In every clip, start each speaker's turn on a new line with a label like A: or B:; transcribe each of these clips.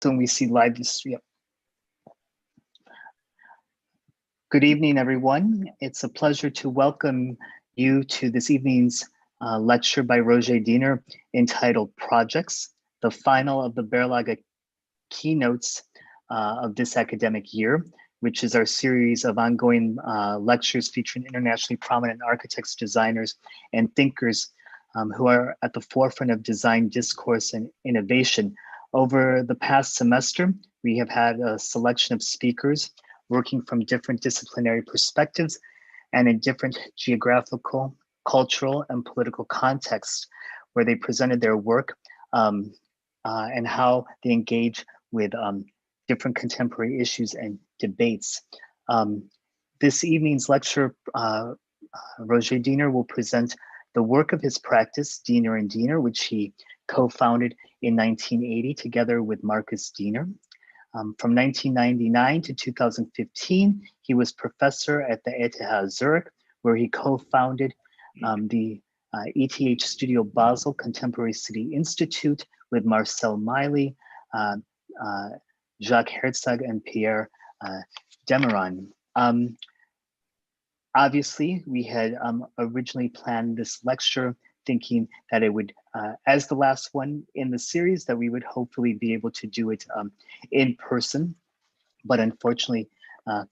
A: when we see live stream. Good evening, everyone. It's a pleasure to welcome you to this evening's lecture by Roger Diener entitled Projects, the final of the Berlage Keynotes of this academic year, which is our series of ongoing lectures featuring internationally prominent architects, designers, and thinkers who are at the forefront of design, discourse, and innovation. Over the past semester, we have had a selection of speakers working from different disciplinary perspectives and in different geographical, cultural, and political contexts, where they presented their work and how they engage with different contemporary issues and debates. This evening's lecture, Roger Diener will present the work of his practice, Diener Diener, which he co-founded in 1980 together with Marcus Diener. From 1999 to 2015, he was professor at the ETH Zurich, where he co-founded the ETH Studio Basel Contemporary City Institute with Marcel Miley, Jacques Herzog, and Pierre Demeron. Obviously, we had originally planned this lecture thinking that it would, as the last one in the series, that we would hopefully be able to do it in person. But unfortunately, for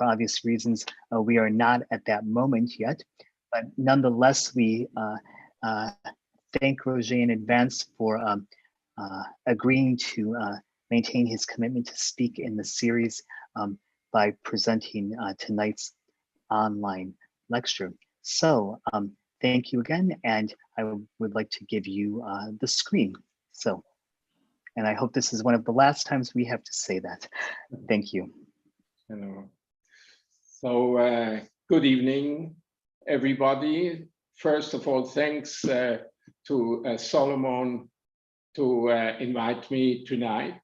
A: obvious reasons, we are not at that moment yet. But nonetheless, we thank Roger in advance for agreeing to maintain his commitment to speak in the series by presenting tonight's online lecture. So thank you again, and I would like to give you the screen. So, and I hope this is one of the last times we have to say that. Thank you.
B: Hello. So good evening, everybody. First of all, thanks to Solomon to invite me tonight.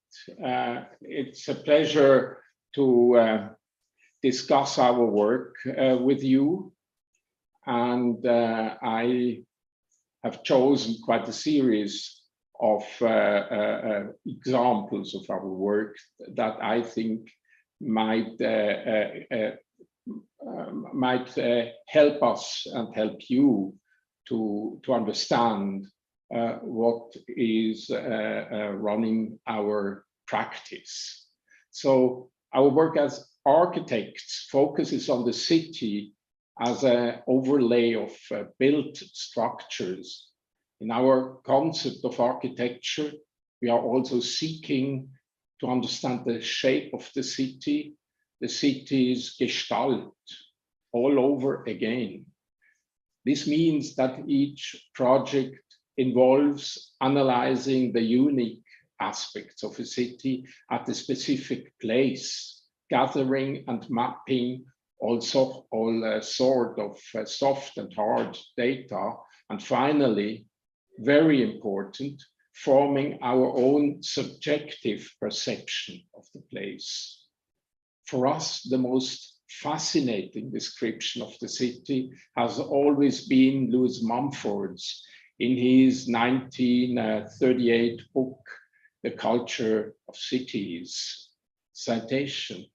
B: It's a pleasure to discuss our work with you. And I have chosen quite a series of examples of our work that I think might help us and help you to understand what is running our practice. So our work as architects focuses on the city as an overlay of built structures. In our concept of architecture, we are also seeking to understand the shape of the city's gestalt all over again. This means that each project involves analyzing the unique aspects of a city at a specific place, gathering and mapping also all sort of soft and hard data, and finally, very important, forming our own subjective perception of the place. For us, the most fascinating description of the city has always been Louis Mumford's in his 1938 book, The Culture of Cities. Citation: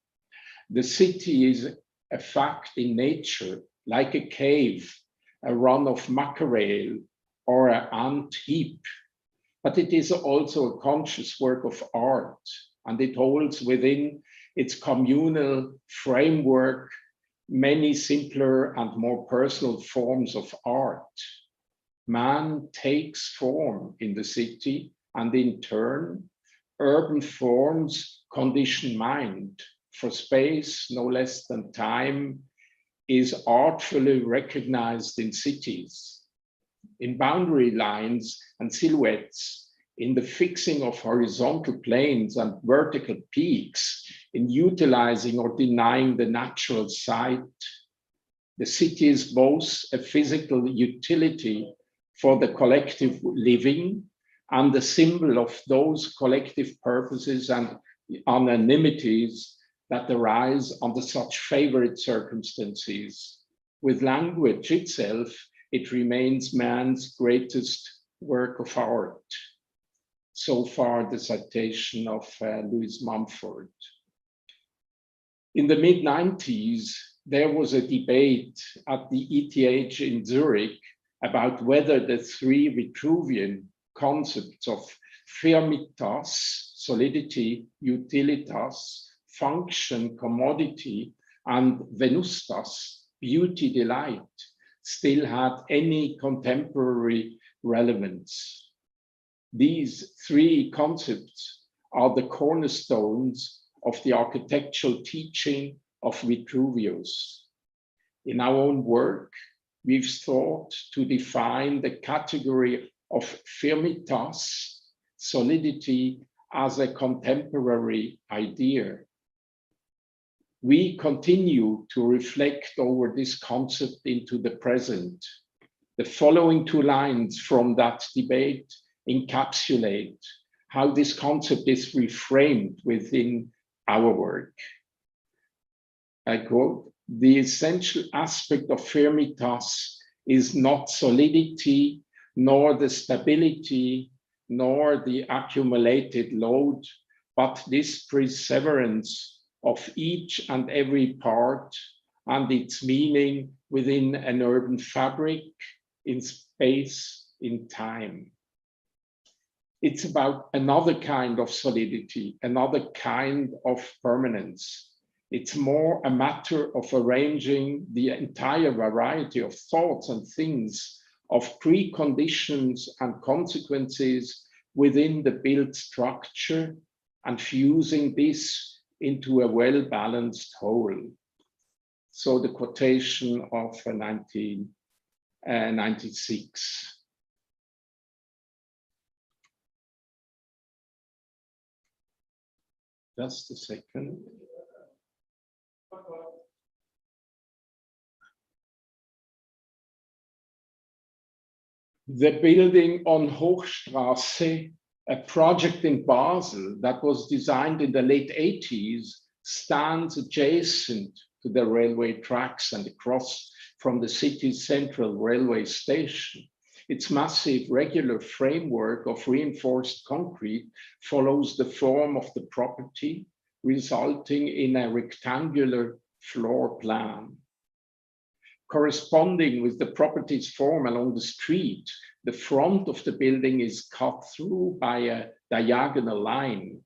B: "The city is a fact in nature, like a cave, a run of mackerel, or an ant heap. But it is also a conscious work of art, and it holds within its communal framework many simpler and more personal forms of art. Man takes form in the city, and in turn, urban forms condition mind. For space, no less than time, is artfully recognized in cities, in boundary lines and silhouettes, in the fixing of horizontal planes and vertical peaks, in utilizing or denying the natural site. The city is both a physical utility for the collective living and the symbol of those collective purposes and anonymities that arise under such favorite circumstances. With language itself, it remains man's greatest work of art." So far, the citation of Louis Mumford. In the mid-90s, there was a debate at the ETH in Zurich about whether the three Vitruvian concepts of firmitas, solidity, utilitas, function, commodity, and venustas, beauty, delight, still had any contemporary relevance. These three concepts are the cornerstones of the architectural teaching of Vitruvius. In our own work, we've sought to define the category of firmitas, solidity, as a contemporary idea. We continue to reflect over this concept into the present. The following two lines from that debate encapsulate how this concept is reframed within our work. I quote, "The essential aspect of firmitas is not solidity, nor the stability, nor the accumulated load, but this perseverance of each and every part and its meaning within an urban fabric, in space, in time." It's about another kind of solidity, another kind of permanence. It's more a matter of arranging the entire variety of thoughts and things, of preconditions and consequences within the built structure and fusing this into a well-balanced whole. So the quotation of 1996. Just a second. The building on Hochstrasse, a project in Basel that was designed in the late 80s, stands adjacent to the railway tracks and across from the city's central railway station. Its massive regular framework of reinforced concrete follows the form of the property, resulting in a rectangular floor plan. Corresponding with the property's form along the street, the front of the building is cut through by a diagonal line.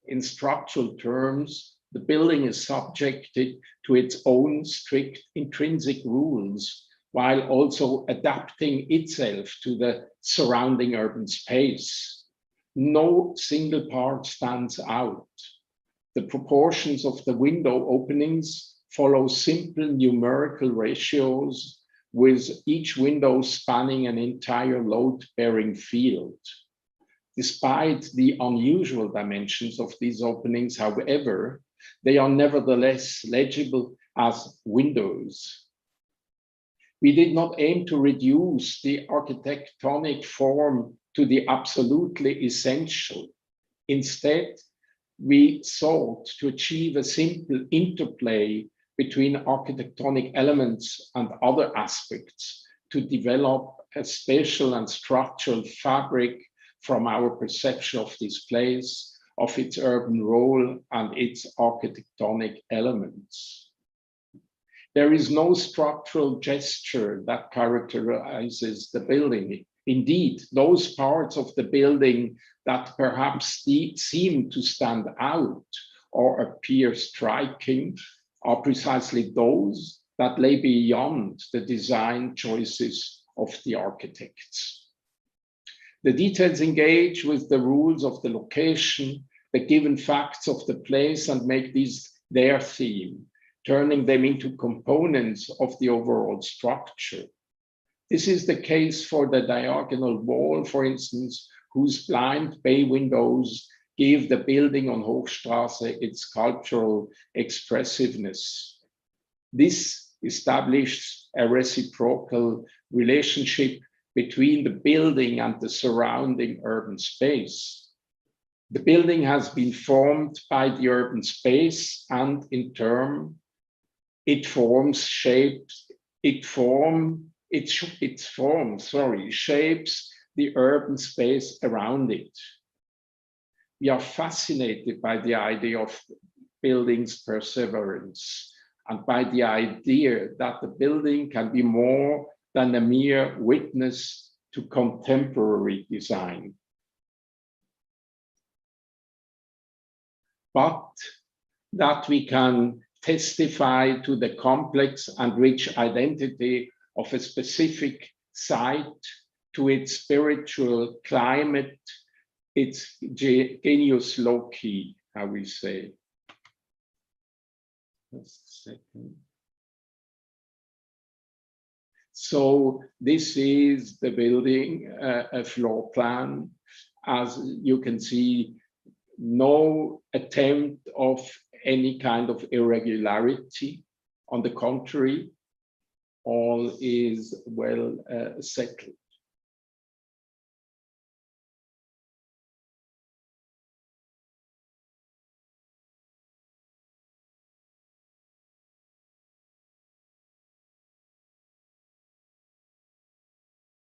B: In structural terms, the building is subjected to its own strict intrinsic rules, while also adapting itself to the surrounding urban space. No single part stands out. The proportions of the window openings follow simple numerical ratios, with each window spanning an entire load-bearing field. Despite the unusual dimensions of these openings, however, they are nevertheless legible as windows. We did not aim to reduce the architectonic form to the absolutely essential. Instead, we sought to achieve a simple interplay between architectonic elements and other aspects to develop a spatial and structural fabric from our perception of this place, of its urban role and its architectonic elements. There is no structural gesture that characterizes the building. Indeed, those parts of the building that perhaps seem to stand out or appear striking are precisely those that lay beyond the design choices of the architects. The details engage with the rules of the location, the given facts of the place, and make these their theme, turning them into components of the overall structure. This is the case for the diagonal wall, for instance, whose blind bay windows give the building on Hochstrasse its sculptural expressiveness. This established a reciprocal relationship between the building and the surrounding urban space. The building has been formed by the urban space, and in turn, its form shapes the urban space around it. we are fascinated by the idea of building's perseverance and by the idea that the building can be more than a mere witness to contemporary design. But that we can testify to the complex and rich identity of a specific site, to its spiritual climate, its genius loci, how we say. Just a second. So this is the building, a floor plan. As you can see, no attempt of any kind of irregularity. On the contrary, all is well settled.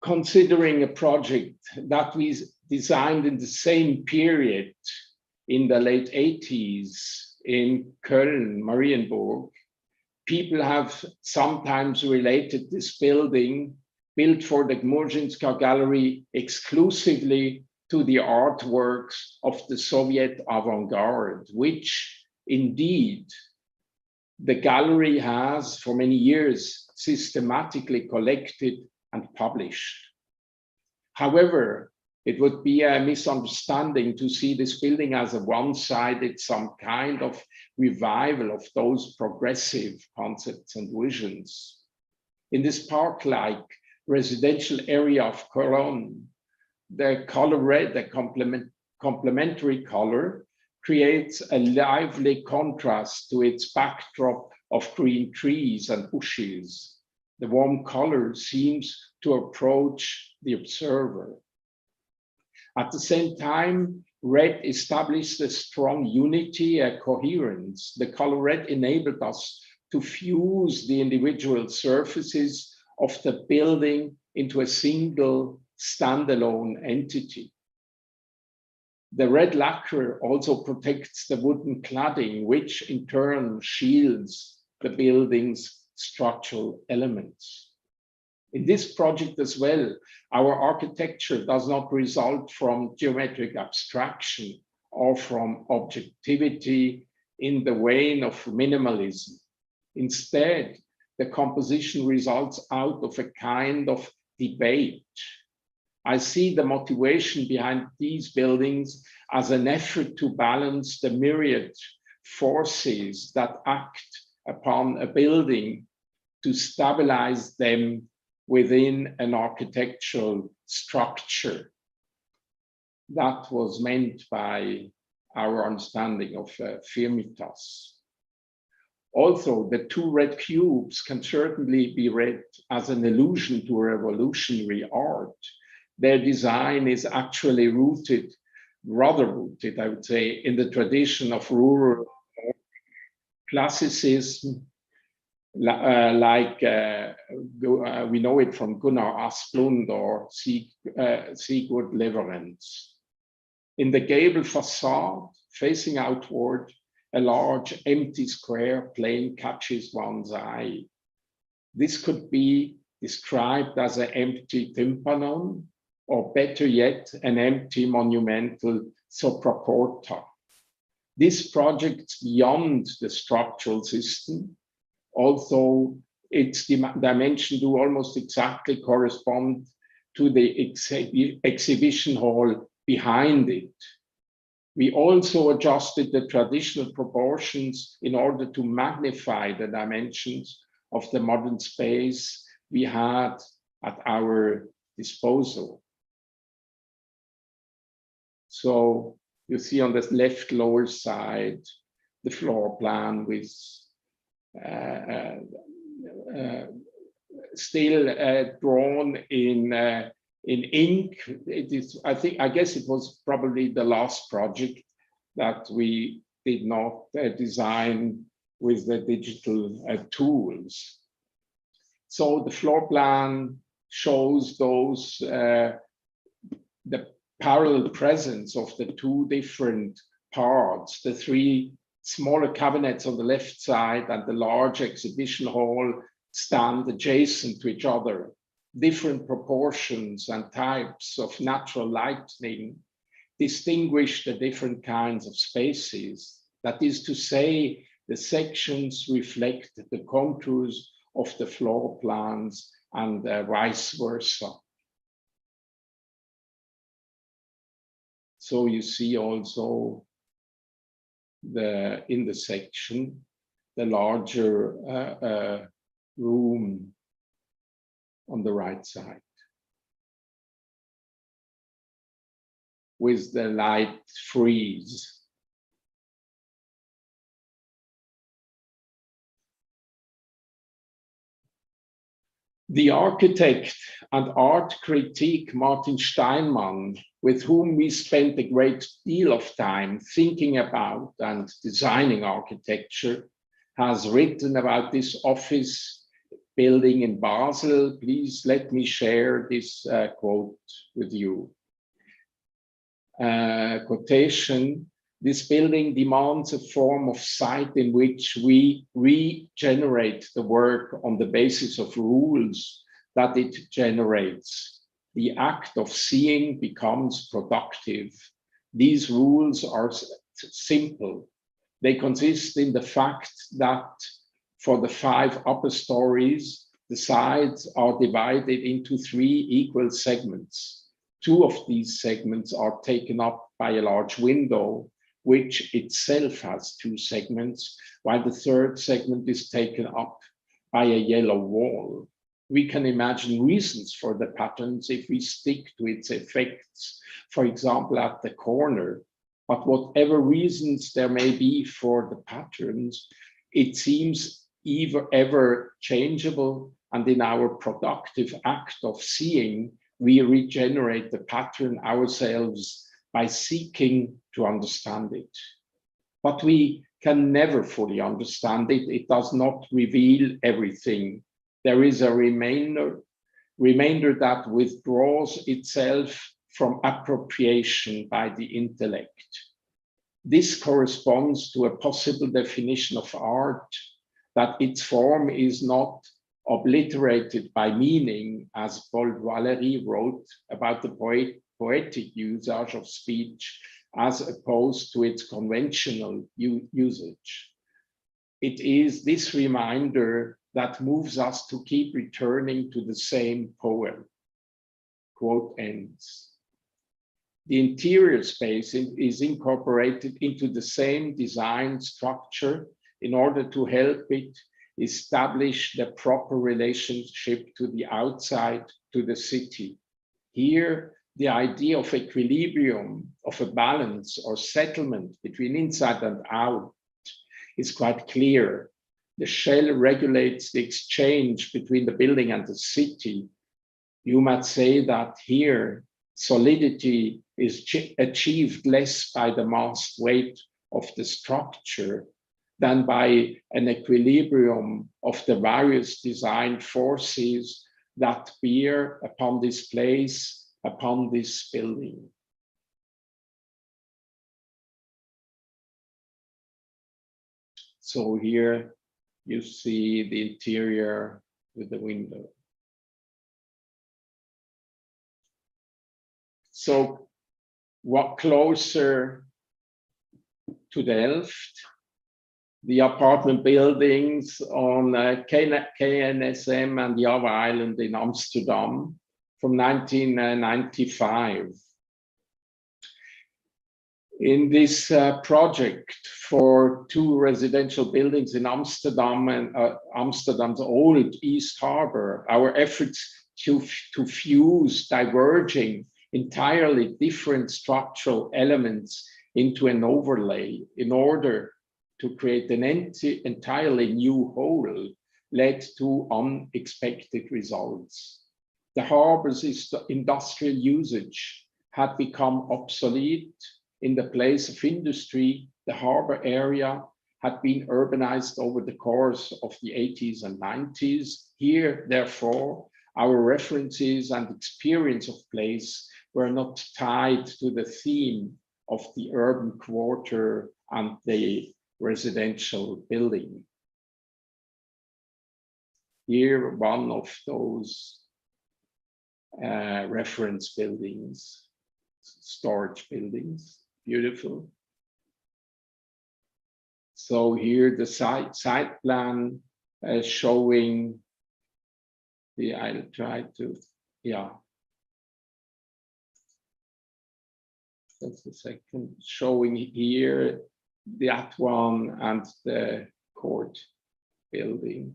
B: Considering a project that we designed in the same period in the late 80s in Köln, Marienburg, people have sometimes related this building built for the Gmurzinska Gallery exclusively to the artworks of the Soviet avant-garde, which indeed the gallery has for many years systematically collected and published. However, it would be a misunderstanding to see this building as a one-sided, some kind of revival of those progressive concepts and visions. In this park-like residential area of Cologne, the color red, the complementary color, creates a lively contrast to its backdrop of green trees and bushes. The warm color seems to approach the observer. At the same time, red established a strong unity, a coherence. The color red enabled us to fuse the individual surfaces of the building into a single standalone entity. The red lacquer also protects the wooden cladding, which in turn shields the building's structural elements. In this project as well, our architecture does not result from geometric abstraction or from objectivity in the vein of minimalism. Instead, the composition results out of a kind of debate. I see the motivation behind these buildings as an effort to balance the myriad forces that act upon a building to stabilize them within an architectural structure. That was meant by our understanding of firmitas. Also, the two red cubes can certainly be read as an allusion to revolutionary art. Their design is actually rather rooted, I would say, in the tradition of rural classicism, like we know it from Gunnar Asplund or Sigurd Leverentz. In the gable facade, facing outward, a large empty square plane catches one's eye. This could be described as an empty tympanon, or better yet, an empty monumental sopraporta. This project beyond the structural system, although its dimension do almost exactly correspond to the exhibition hall behind it. We also adjusted the traditional proportions in order to magnify the dimensions of the modern space we had at our disposal. So you see on the left lower side, the floor plan with still drawn in ink. It is, I guess it was probably the last project that we did not design with the digital tools. So the floor plan shows those the parallel presence of the two different parts, the three smaller cabinets on the left side and the large exhibition hall stand adjacent to each other. Different proportions and types of natural lighting distinguish the different kinds of spaces. That is to say, the sections reflect the contours of the floor plans and vice versa. So you see also in the section, the larger room on the right side with the light frieze. The architect and art critic Martin Steinmann, with whom we spent a great deal of time thinking about and designing architecture, has written about this office building in Basel. Please let me share this quote with you. Quotation: "This building demands a form of site in which we regenerate the work on the basis of rules that it generates. The act of seeing becomes productive. These rules are simple. They consist in the fact that for the 5 upper stories, the sides are divided into 3 equal segments. 2 of these segments are taken up by a large window, which itself has 2 segments, while the 3rd segment is taken up by a yellow wall. We can imagine reasons for the patterns if we stick to its effects, for example, at the corner. But whatever reasons there may be for the patterns, it seems ever changeable, and in our productive act of seeing, we regenerate the pattern ourselves by seeking to understand it. But we can never fully understand it. It does not reveal everything. There is a remainder that withdraws itself from appropriation by the intellect. This corresponds to a possible definition of art, that its form is not obliterated by meaning, as Paul Valéry wrote about the poetic usage of speech, as opposed to its conventional usage. It is this reminder that moves us to keep returning to the same poem." Quote ends. The interior space is incorporated into the same design structure in order to help it establish the proper relationship to the outside, to the city. Here, the idea of equilibrium, of a balance or settlement between inside and out is quite clear. The shell regulates the exchange between the building and the city. You might say that here, solidity is achieved less by the mass weight of the structure than by an equilibrium of the various design forces that bear upon this place, upon this building. So here you see the interior with the window. So what closer to Delft, the apartment buildings on KNSM and Java Island in Amsterdam from 1995. In this project for 2 residential buildings in Amsterdam and Amsterdam's old East Harbor, our efforts to fuse diverging, entirely different structural elements into an overlay in order to create an entirely new whole led to unexpected results. The harbor's industrial usage had become obsolete. In the place of industry, the harbor area had been urbanized over the course of the 80s and 90s. Here, therefore, our references and experience of place were not tied to the theme of the urban quarter and the residential building. Here, one of those reference buildings, storage buildings, beautiful. So here the site plan showing the, I'll try to, yeah. That's the second, showing here that one and the court building.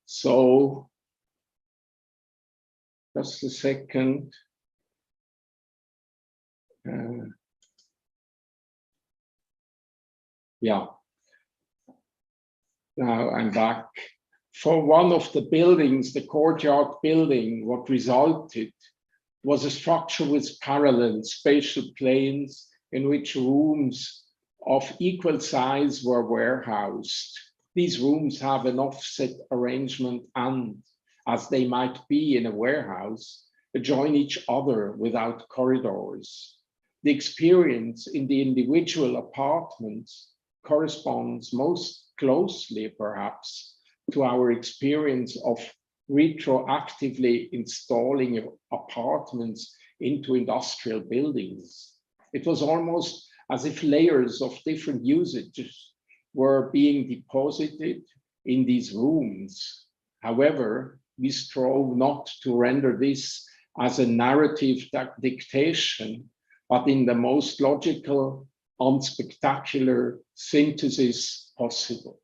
B: So that's the second. Yeah. Now I'm back. For one of the buildings, the Courtyard Building, what resulted was a structure with parallel spatial planes in which rooms of equal size were warehoused. These rooms have an offset arrangement and, as they might be in a warehouse, adjoin each other without corridors. The experience in the individual apartments corresponds most closely, perhaps, to our experience of retroactively installing apartments into industrial buildings. It was almost as if layers of different usages were being deposited in these rooms. However, we strove not to render this as a narrative dictation, but in the most logical, unspectacular synthesis possible.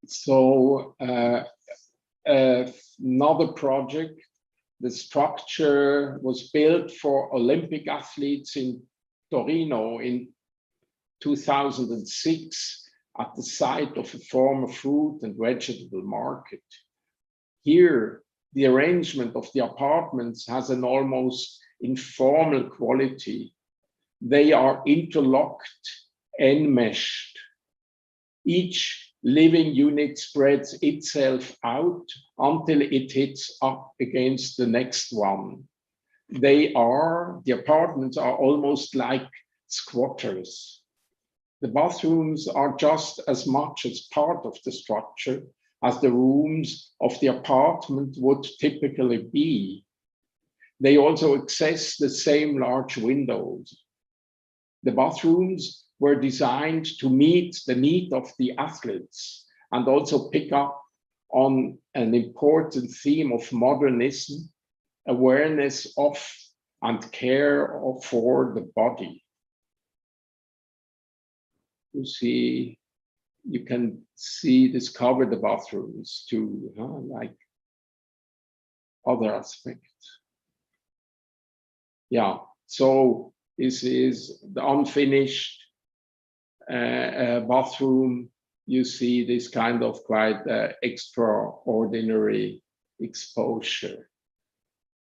B: So another project, the structure was built for Olympic athletes in Torino in 2006 at the site of a former fruit and vegetable market. Here, the arrangement of the apartments has an almost informal quality. They are interlocked, enmeshed. Each living unit spreads itself out until it hits up against the next one. The apartments are almost like squatters. The bathrooms are just as much as part of the structure as the rooms of the apartment would typically be. They also access the same large windows. The bathrooms were designed to meet the need of the athletes and also pick up on an important theme of modernism, awareness of and care for the body. You can discover the bathrooms too, like other aspects. Yeah, so this is the unfinished bathroom. You see this kind of quite extraordinary exposure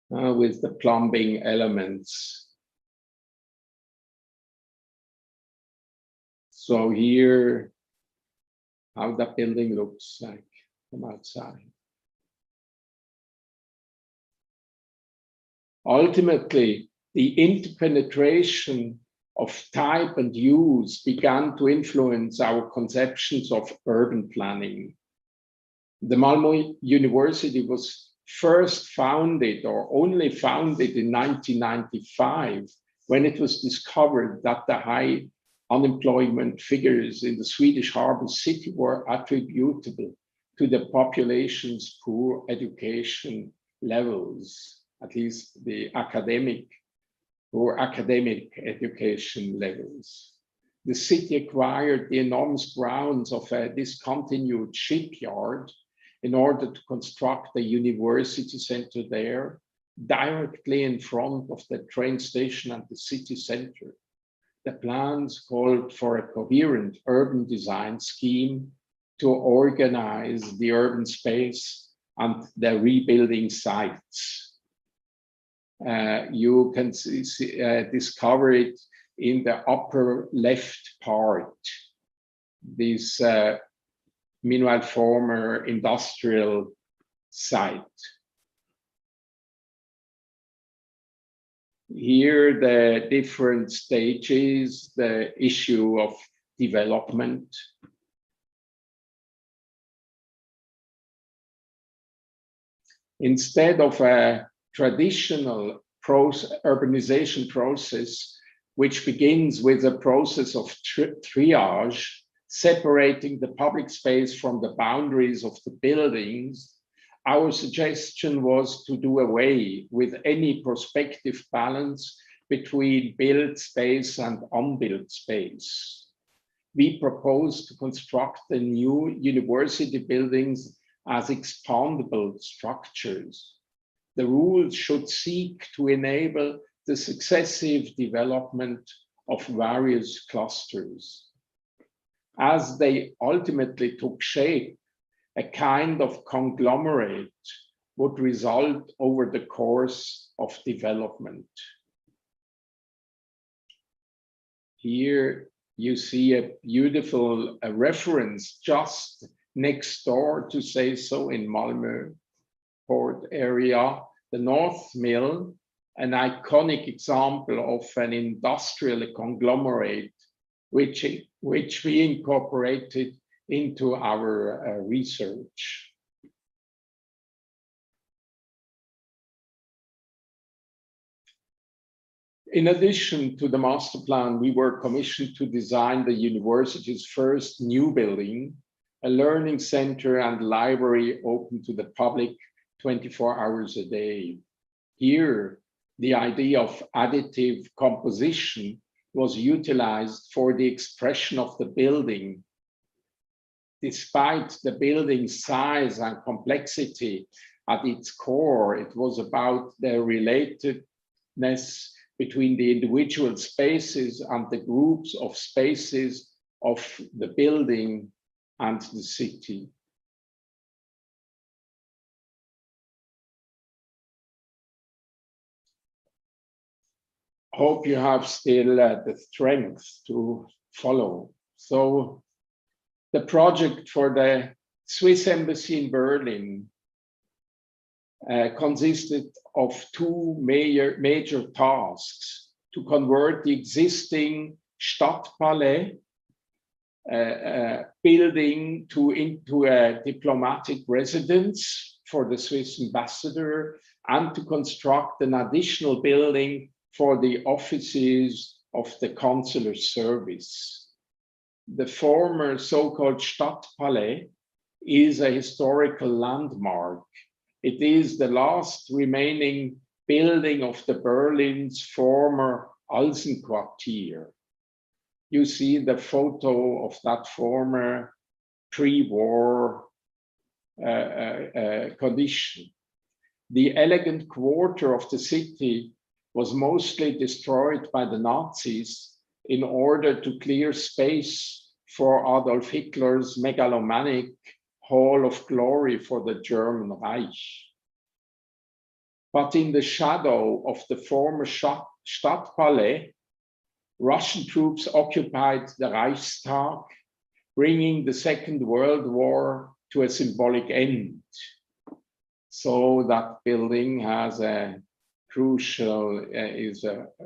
B: with the plumbing elements. So here, how that building looks like from outside. Ultimately, the interpenetration of type and use began to influence our conceptions of urban planning. The Malmo University was first founded, or only founded, in 1995, when it was discovered that the high unemployment figures in the Swedish harbor city were attributable to the population's poor education levels, at least the academic education levels. The city acquired the enormous grounds of a discontinued shipyard in order to construct a university center there, directly in front of the train station and the city center. The plans called for a coherent urban design scheme to organize the urban space and the rebuilding sites. You can discover it in the upper left part. This meanwhile former industrial site. Here, the different stages, the issue of development. Instead of a traditional urbanization process, which begins with a process of triage, separating the public space from the boundaries of the buildings, our suggestion was to do away with any prospective balance between built space and unbuilt space. We propose to construct the new university buildings as expandable structures. The rules should seek to enable the successive development of various clusters. As they ultimately took shape, a kind of conglomerate would result over the course of development. Here you see a beautiful reference just next door, to say so, in Malmo port area, the North Mill, an iconic example of an industrial conglomerate which we incorporated into our research. In addition to the master plan, we were commissioned to design the university's first new building, a learning center and library open to the public 24 hours a day. Here, the idea of additive composition was utilized for the expression of the building. Despite the building's size and complexity, at its core, it was about the relatedness between the individual spaces and the groups of spaces of the building and the city. Hope you have still the strength to follow. So the project for the Swiss Embassy in Berlin consisted of two major tasks: to convert the existing Stadtpalais building into a diplomatic residence for the Swiss ambassador, and to construct an additional building for the offices of the consular service. The former so-called Stadtpalais is a historical landmark. It is the last remaining building of the Berlin's former Alsenquartier. You see the photo of that former pre-war condition. The elegant quarter of the city was mostly destroyed by the Nazis in order to clear space for Adolf Hitler's megalomaniac Hall of Glory for the German Reich. But in the shadow of the former Stadtpalais, Russian troops occupied the Reichstag, bringing the Second World War to a symbolic end. So that building has a crucial,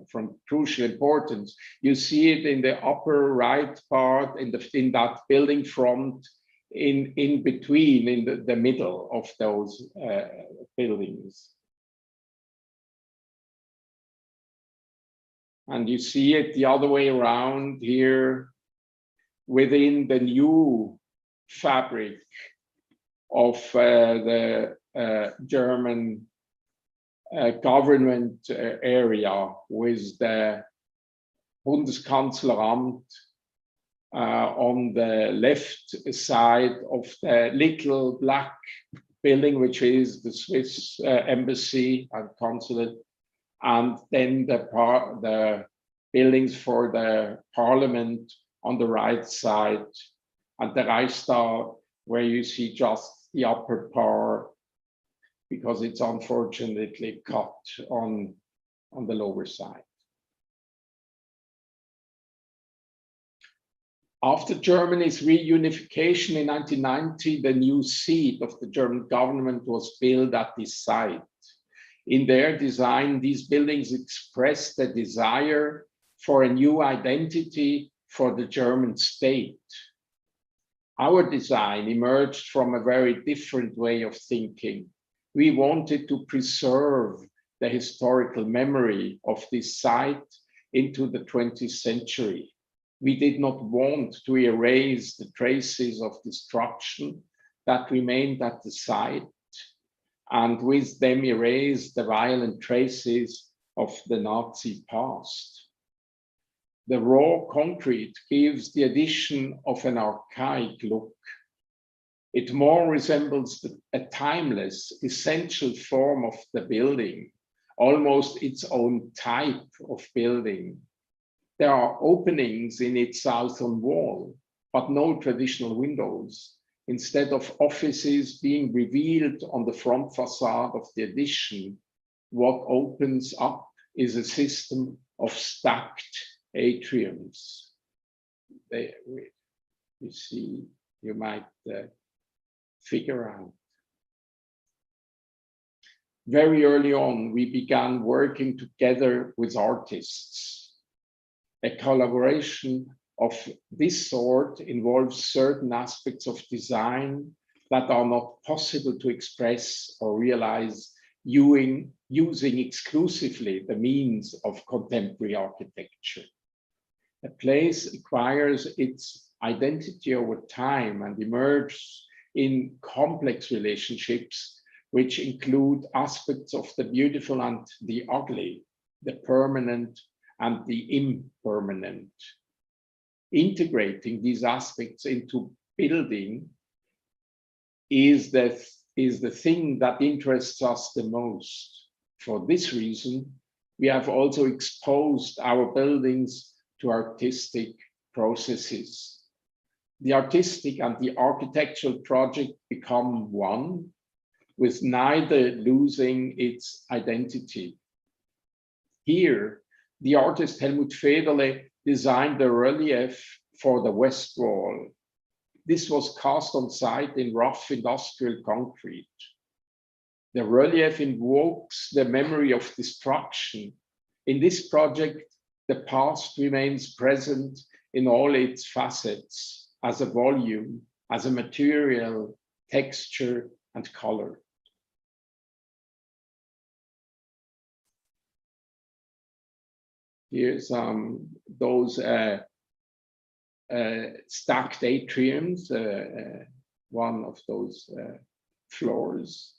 B: from crucial importance. You see it in the upper right part, in that building front, in between, in the middle of those buildings. And you see it the other way around here within the new fabric of the German government area, with the Bundeskanzleramt on the left side of the little black building, which is the Swiss embassy and consulate, and then the buildings for the parliament on the right side, and the Reichstag, where you see just the upper part, because it's unfortunately cut on on the lower side. After Germany's reunification in 1990, the new seat of the German government was built at this site. In their design, these buildings expressed the desire for a new identity for the German state. Our design emerged from a very different way of thinking. We wanted to preserve the historical memory of this site into the 20th century. We did not want to erase the traces of destruction that remained at the site, and with them erase the violent traces of the Nazi past. The raw concrete gives the addition of an archaic look. It more resembles a timeless, essential form of the building, almost its own type of building. There are openings in its southern wall, but no traditional windows. Instead of offices being revealed on the front facade of the addition, what opens up is a system of stacked atriums. You see, you might figure out. Very early on, we began working together with artists. A collaboration of this sort involves certain aspects of design that are not possible to express or realize using exclusively the means of contemporary architecture. A place acquires its identity over time and emerges in complex relationships, which include aspects of the beautiful and the ugly, the permanent and the impermanent. Integrating these aspects into building is the thing that interests us the most. For this reason, we have also exposed our buildings to artistic processes. The artistic and the architectural project become one, with neither losing its identity. Here, the artist Helmut Faberle designed the relief for the west wall. This was cast on site in rough industrial concrete. The relief invokes the memory of destruction. In this project, the past remains present in all its facets, as a volume, as a material, texture, and color. Here's those stacked atriums, one of those floors.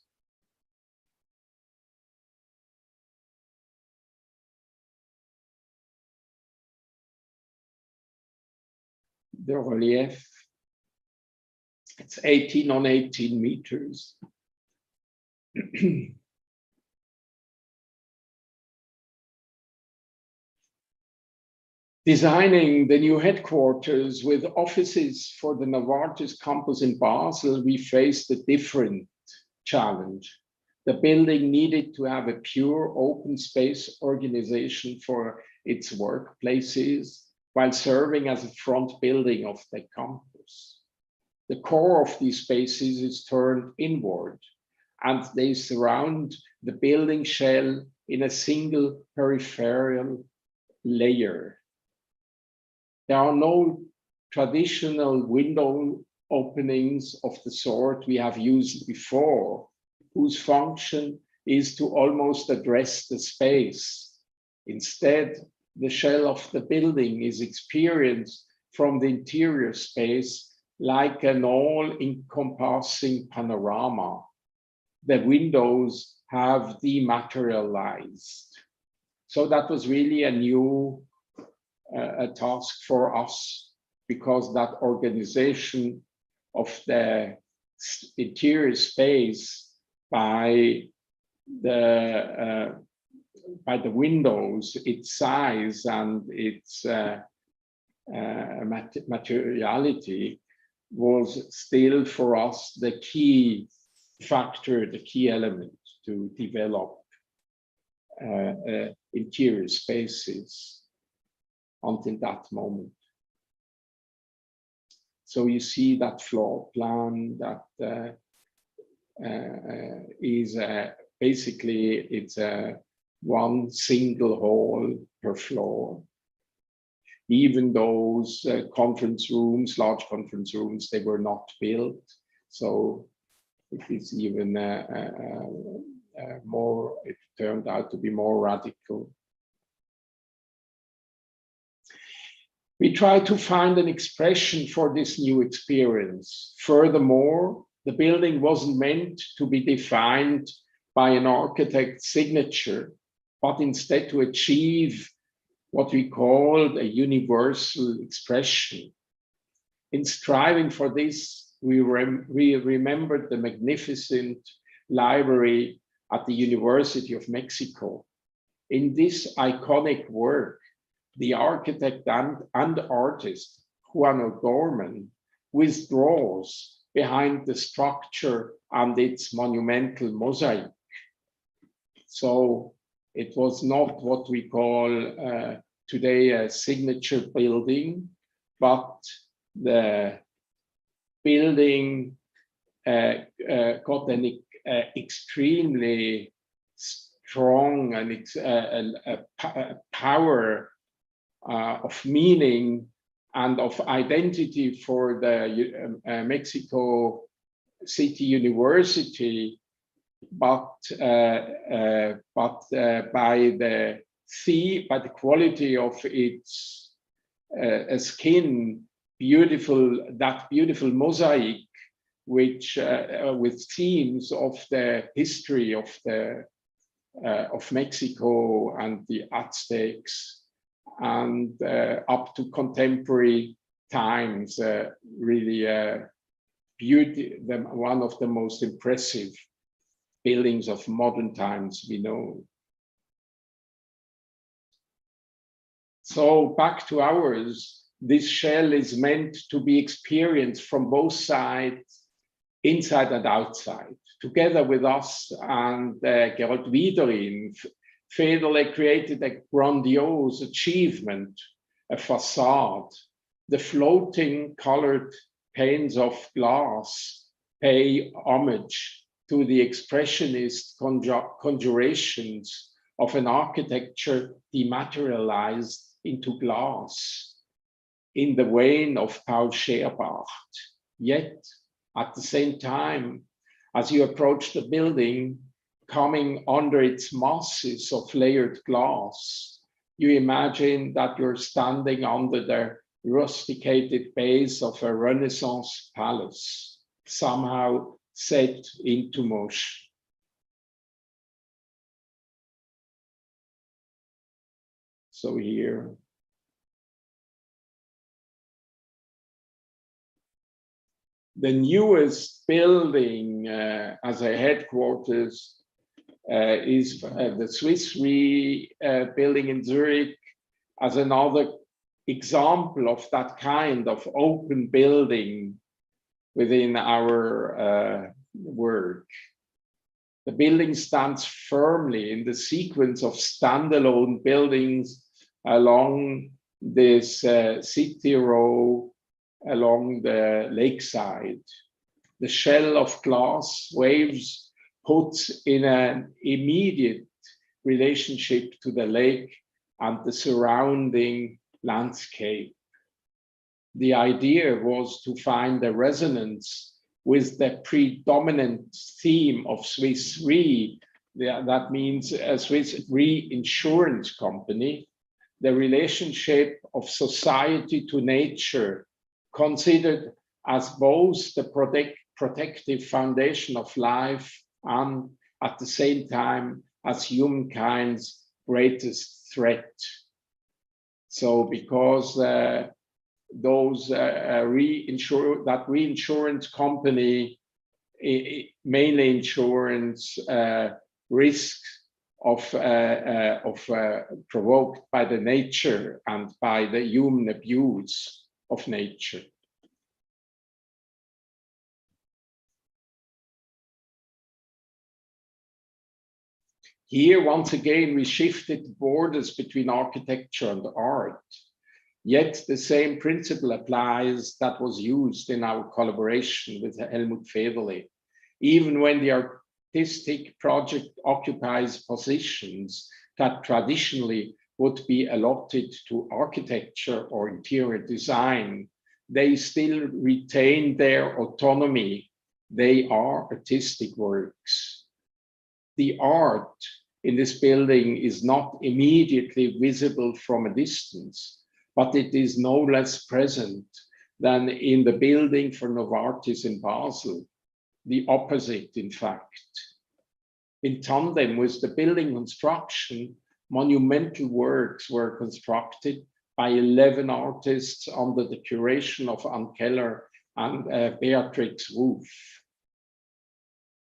B: The relief, it's 18 on 18 meters. Designing the new headquarters with offices for the Novartis campus in Basel, we faced a different challenge. The building needed to have a pure open space organization for its workplaces while serving as a front building of the campus. The core of these spaces is turned inward, and they surround the building shell in a single peripheral layer. There are no traditional window openings of the sort we have used before, whose function is to almost address the space. Instead, the shell of the building is experienced from the interior space like an all-encompassing panorama. The windows have dematerialized. So that was really a new a task for us, because that organization of the interior space by the windows, its size and its materiality was still for us the key factor, the key element to develop interior spaces until that moment. So you see that floor plan that is basically it's one single hall per floor. Even those conference rooms, large conference rooms, they were not built. So it is even more, it turned out to be more radical. We tried to find an expression for this new experience. Furthermore, the building wasn't meant to be defined by an architect's signature, but instead to achieve what we called a universal expression. In striving for this, we remembered the magnificent library at the University of Mexico. In this iconic work, the architect and artist, Juan O'Gorman, withdraws behind the structure and its monumental mosaic. So it was not what we call today a signature building, but the building got an extremely strong and power of meaning and of identity for the Mexico City University, but by the quality of its skin, that beautiful mosaic, which with themes of the history of Mexico and the Aztecs, and up to contemporary times, really one of the most impressive buildings of modern times we know. So back to ours, this shell is meant to be experienced from both sides, inside and outside. Together with us and Gerald Wiederin, Faberle created a grandiose achievement, a facade. The floating colored panes of glass pay homage to the expressionist conjurations of an architecture dematerialized into glass in the vein of Paul Scherbach. Yet, at the same time, as you approach the building, coming under its masses of layered glass, you imagine that you're standing under the rusticated base of a Renaissance palace, somehow set into motion. So here, the newest building as a headquarters is the Swiss Re building in Zurich, as another example of that kind of open building within our work. The building stands firmly in the sequence of standalone buildings along this city row along the lakeside. The shell of glass waves puts in an immediate relationship to the lake and the surrounding landscape. The idea was to find a resonance with the predominant theme of Swiss Re. That means a Swiss reinsurance company, the relationship of society to nature, considered as both the protective foundation of life and at the same time as humankind's greatest threat. So because those reinsurance company mainly insures risks of provoked by the nature and by the human abuse of nature. Here, once again, we shifted borders between architecture and art. Yet the same principle applies that was used in our collaboration with Helmut Faberle. Even when the artistic project occupies positions that traditionally would be allotted to architecture or interior design, they still retain their autonomy. They are artistic works. The art in this building is not immediately visible from a distance, but it is no less present than in the building for Novartis in Basel, the opposite, in fact. In tandem with the building construction, monumental works were constructed by 11 artists under the curation of Anne Keller and Beatrix Roof.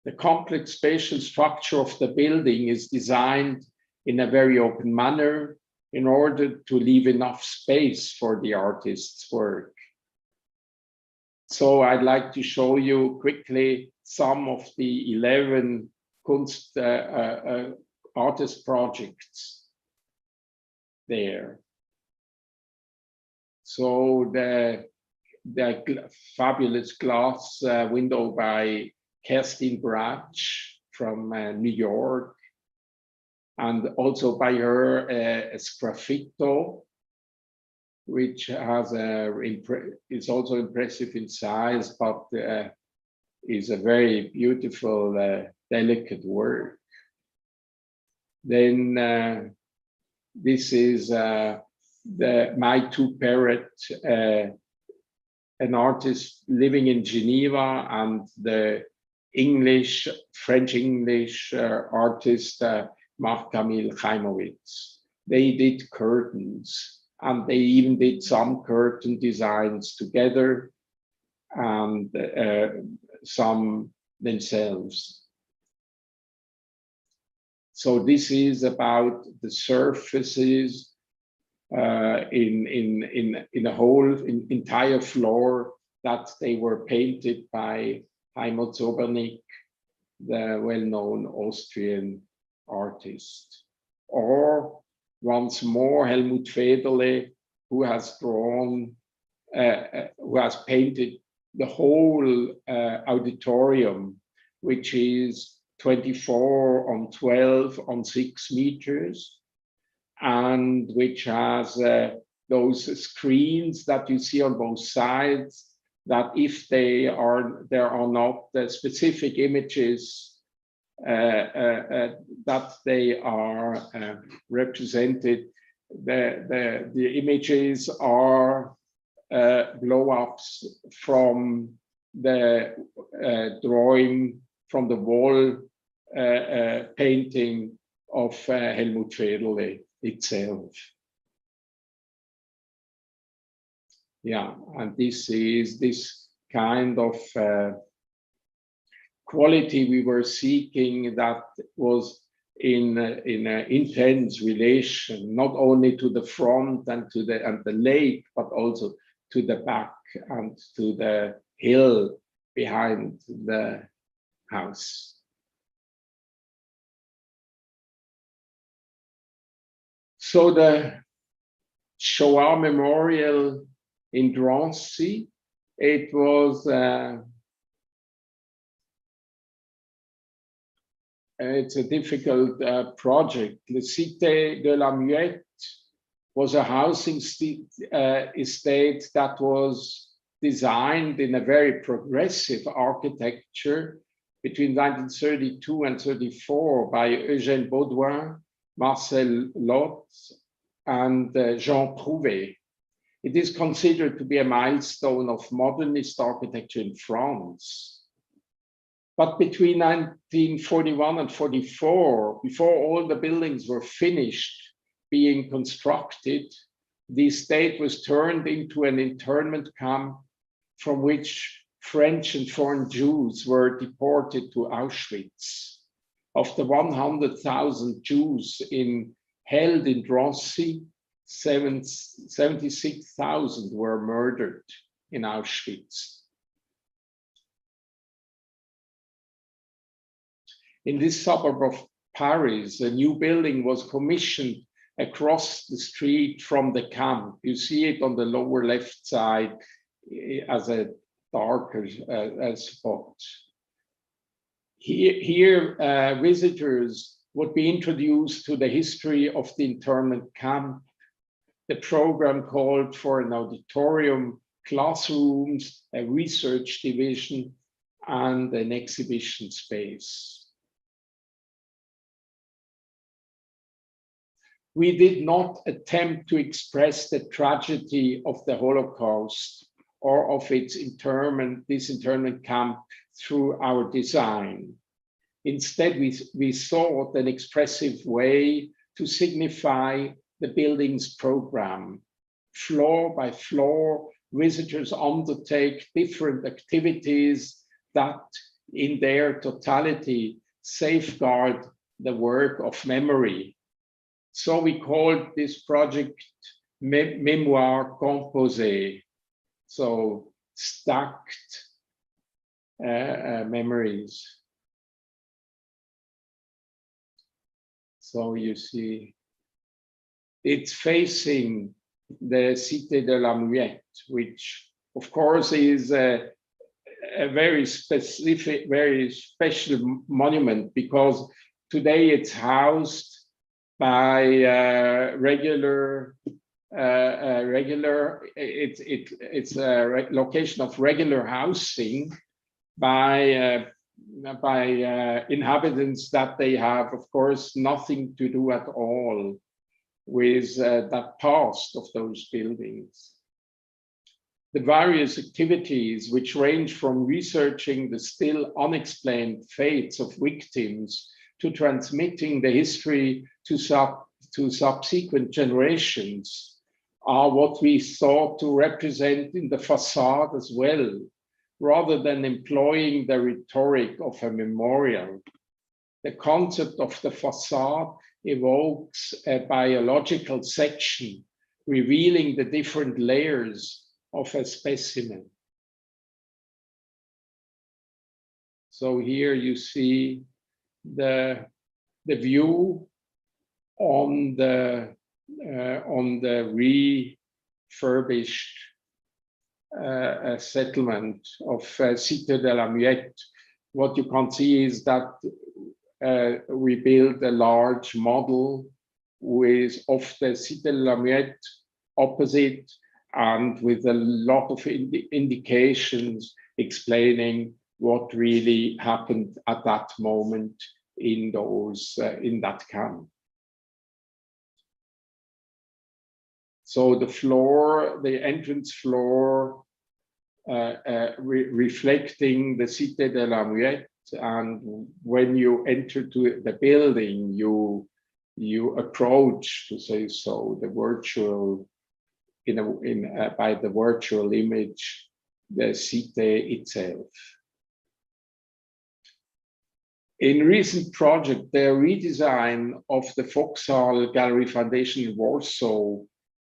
B: The complex spatial structure of the building is designed in a very open manner in order to leave enough space for the artist's work. So I'd like to show you quickly some of the 11 Kunst artist projects there. So the fabulous glass window by Kerstin Brach from New York, and also by her a sgraffito, which has is also impressive in size, but is a very beautiful, delicate work. Then this is My Two Parrot, an artist living in Geneva, and the French-English artist Marc, Camil, Heimovics. They did curtains, and they even did some curtain designs together, and some themselves. So this is about the surfaces in a whole entire floor that they were painted by Helmut Faberle, the well-known Austrian artist. Or once more, Helmut Faberle, who has drawn, who has painted the whole auditorium, which is 24 on 12 on 6 meters, and which has those screens that you see on both sides, that if there are not the specific images that they are represented, the images are blow-ups from the drawing, from the wall painting of Helmut Faberle itself. Yeah, and this is this kind of quality we were seeking, that was in an intense relation, not only to the front and to the lake, but also to the back and to the hill behind the house. So the Shoah Memorial in Drancy, it was it's a difficult project. Le Cité de la Muette was a housing estate that was designed in a very progressive architecture between 1932 and 34 by Eugène Baudouin, Marcel Lot, and Jean Prouvé. It is considered to be a milestone of modernist architecture in France. But between 1941 and 44, before all the buildings were finished being constructed, the estate was turned into an internment camp from which French and foreign Jews were deported to Auschwitz. Of the 100,000 Jews held in Drancy, 76,000 were murdered in Auschwitz. In this suburb of Paris, a new building was commissioned across the street from the camp. You see it on the lower left side as a darker spot. Here visitors would be introduced to the history of the internment camp. The program called for an auditorium, classrooms, a research division, and an exhibition space. We did not attempt to express the tragedy of the Holocaust or of its this internment camp through our design. Instead, we sought an expressive way to signify the building's program. Floor by floor, visitors undertake different activities that, in their totality, safeguard the work of memory. So we called this project Mémoire Composée, so stacked memories. So you see, it's facing the Cité de la Muette, which of course is a very specific, very special monument, because today it's housed by it's a location of regular housing by inhabitants that they have, of course, nothing to do at all with that past of those buildings. The various activities, which range from researching the still unexplained fates of victims to transmitting the history to subsequent generations, are what we sought to represent in the facade as well, rather than employing the rhetoric of a memorial. The concept of the facade evokes a biological section, revealing the different layers of a specimen. So here you see the view on the refurbished settlement of Cité de la Muette. What you can see is that we built a large model of the Cité de la Muette opposite, and with a lot of indications explaining what really happened at that moment in that camp. So the floor, the entrance floor, reflecting the Cité de la Muette, and when you enter to the building, you approach, to say so, the virtual, by the virtual image, the Cité itself. In recent project, the redesign of the Foxhall Gallery Foundation in Warsaw,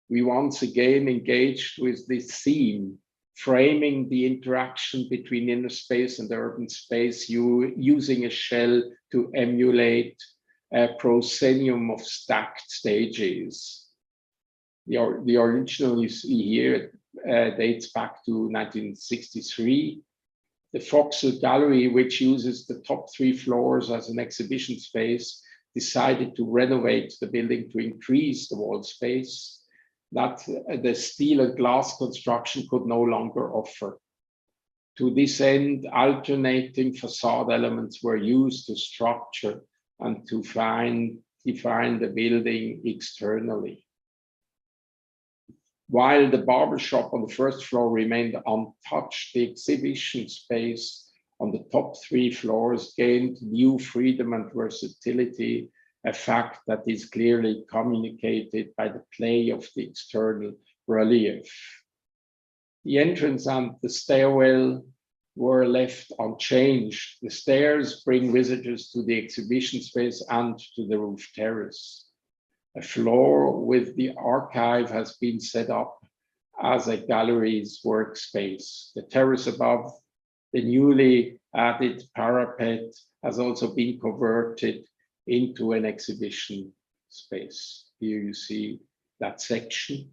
B: we once again engaged with this theme, framing the interaction between inner space and urban space, using a shell to emulate a proscenium of stacked stages. The original you see here dates back to 1963. The Foxhole Gallery, which uses the top 3 floors as an exhibition space, decided to renovate the building to increase the wall space that the steel and glass construction could no longer offer. To this end, alternating facade elements were used to structure and to define the building externally. While the barbershop on the first floor remained untouched, the exhibition space on the top 3 floors gained new freedom and versatility, a fact that is clearly communicated by the play of the external relief. The entrance and the stairwell were left unchanged. The stairs bring visitors to the exhibition space and to the roof terrace. A floor with the archive has been set up as a gallery's workspace. The terrace above, the newly added parapet, has also been converted into an exhibition space. Here you see that section,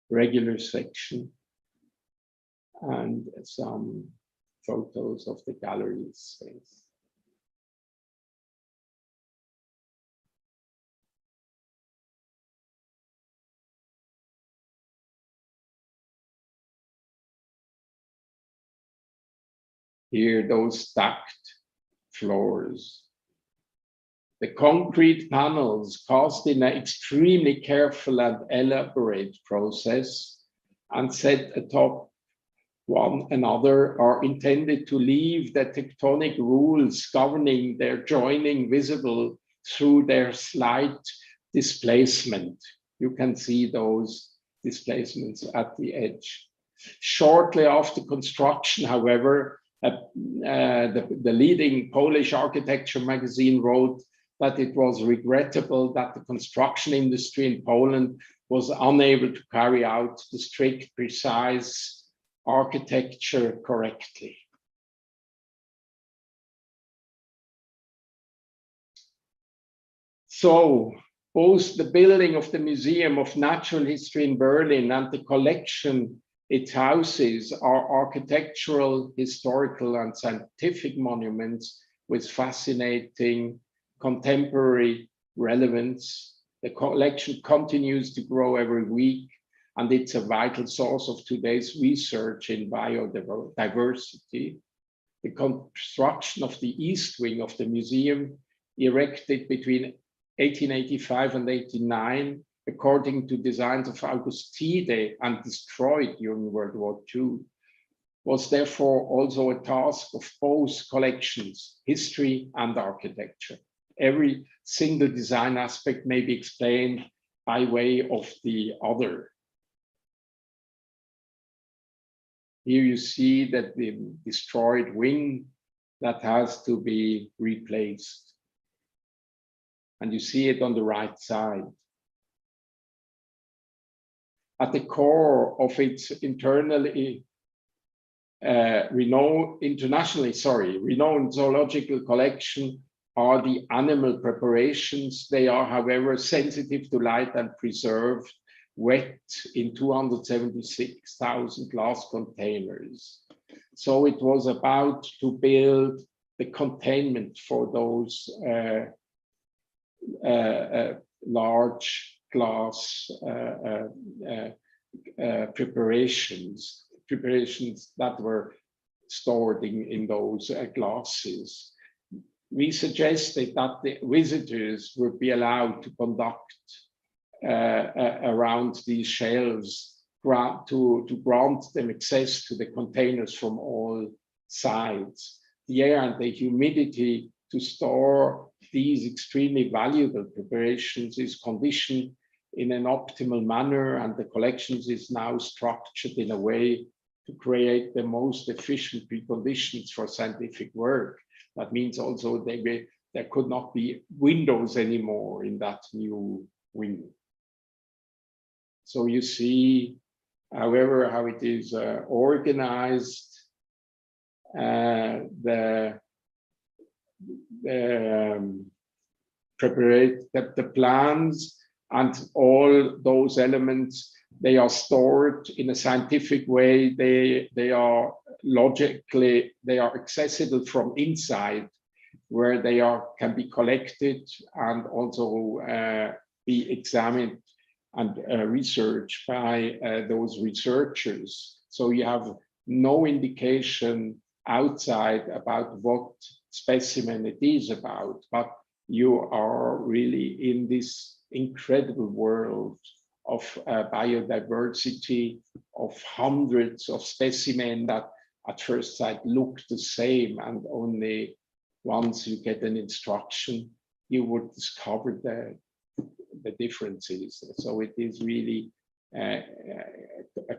B: regular section, and some photos of the gallery space. Here, those stacked floors. The concrete panels cast in an extremely careful and elaborate process and set atop one another are intended to leave the tectonic rules governing their joining visible through their slight displacement. You can see those displacements at the edge. Shortly after construction, however, the leading Polish architecture magazine wrote that it was regrettable that the construction industry in Poland was unable to carry out the strict, precise architecture correctly. So both the building of the Museum of Natural History in Berlin and the collection it houses are architectural, historical, and scientific monuments with fascinating contemporary relevance. The collection continues to grow every week, and it's a vital source of today's research in biodiversity. The construction of the east wing of the museum, erected between 1885 and 1889, according to designs of August Tiede and destroyed during World War II, was therefore also a task of both collections, history and architecture. Every single design aspect may be explained by way of the other. Here you see that the destroyed wing that has to be replaced. And you see it on the right side. At the core of its internationally renowned zoological collection are the animal preparations. They are, however, sensitive to light and preserved wet in 276,000 glass containers. So it was about to build the containment for those large glass preparations that were stored in those glasses. We suggested that the visitors would be allowed to conduct around these shelves to grant them access to the containers from all sides. The air and the humidity to store these extremely valuable preparations is conditioned in an optimal manner, and the collections is now structured in a way to create the most efficient preconditions for scientific work. That means also there could not be windows anymore in that new wing. So you see, however, how it is organized, the plans and all those elements, they are stored in a scientific way. They are logically, they are accessible from inside, where they can be collected and also be examined and researched by those researchers. So you have no indication outside about what specimen it is about, but you are really in this incredible world of biodiversity, of hundreds of specimens that at first sight look the same, and only once you get an instruction, you would discover the differences. So it is really a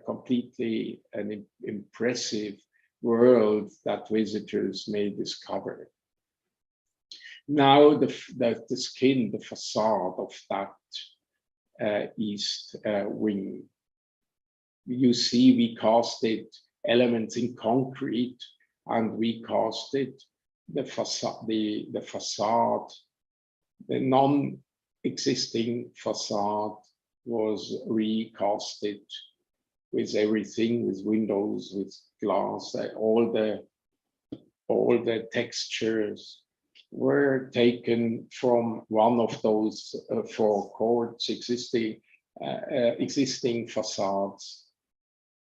B: completely an impressive world that visitors may discover. Now the skin, the facade of that east wing. You see, we casted elements in concrete, and we casted the facade The non-existing facade was recasted with everything, with windows, with glass, all the textures were taken from one of those four courts existing facades,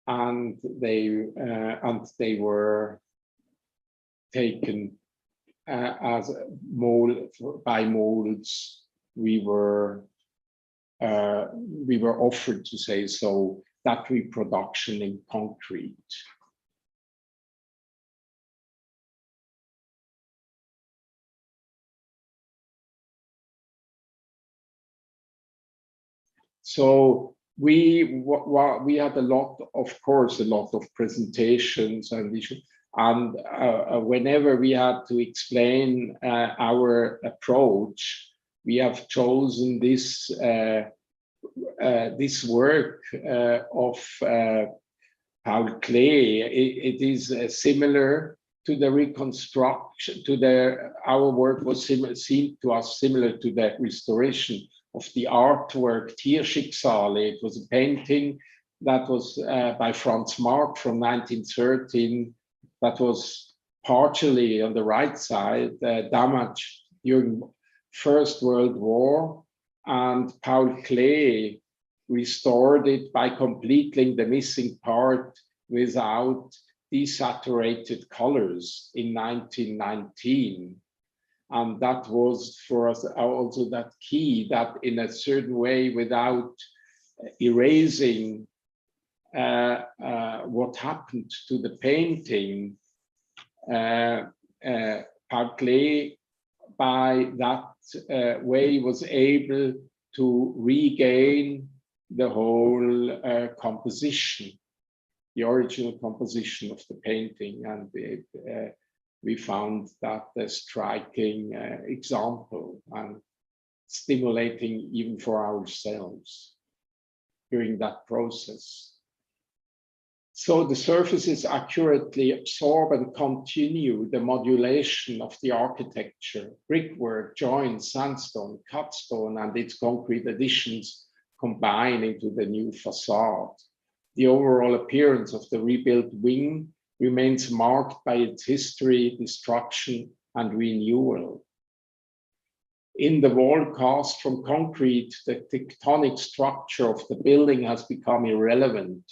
B: and they were taken as by molds. We were offered, to say so, that reproduction in concrete. So we had a lot of presentations and issues, and whenever we had to explain our approach, we have chosen this this work of Paul Klee. It is similar to the reconstruction. Our work was seemed to us similar to the restoration of the artwork Tierschicksale. It was a painting that was by Franz Marc from 1913, that was partially on the right side damaged during First World War, and Paul Klee restored it by completing the missing part without desaturated colors in 1919. And that was for us also that key, that in a certain way, without erasing what happened to the painting, Paul Klee, by that way, was able to regain the whole composition, the original composition of the painting, and we found that a striking example and stimulating even for ourselves during that process. So the surfaces accurately absorb and continue the modulation of the architecture, brickwork, joints, sandstone, cut stone, and its concrete additions combine into the new facade. The overall appearance of the rebuilt wing remains marked by its history, destruction, and renewal. In the wall cast from concrete, the tectonic structure of the building has become irrelevant.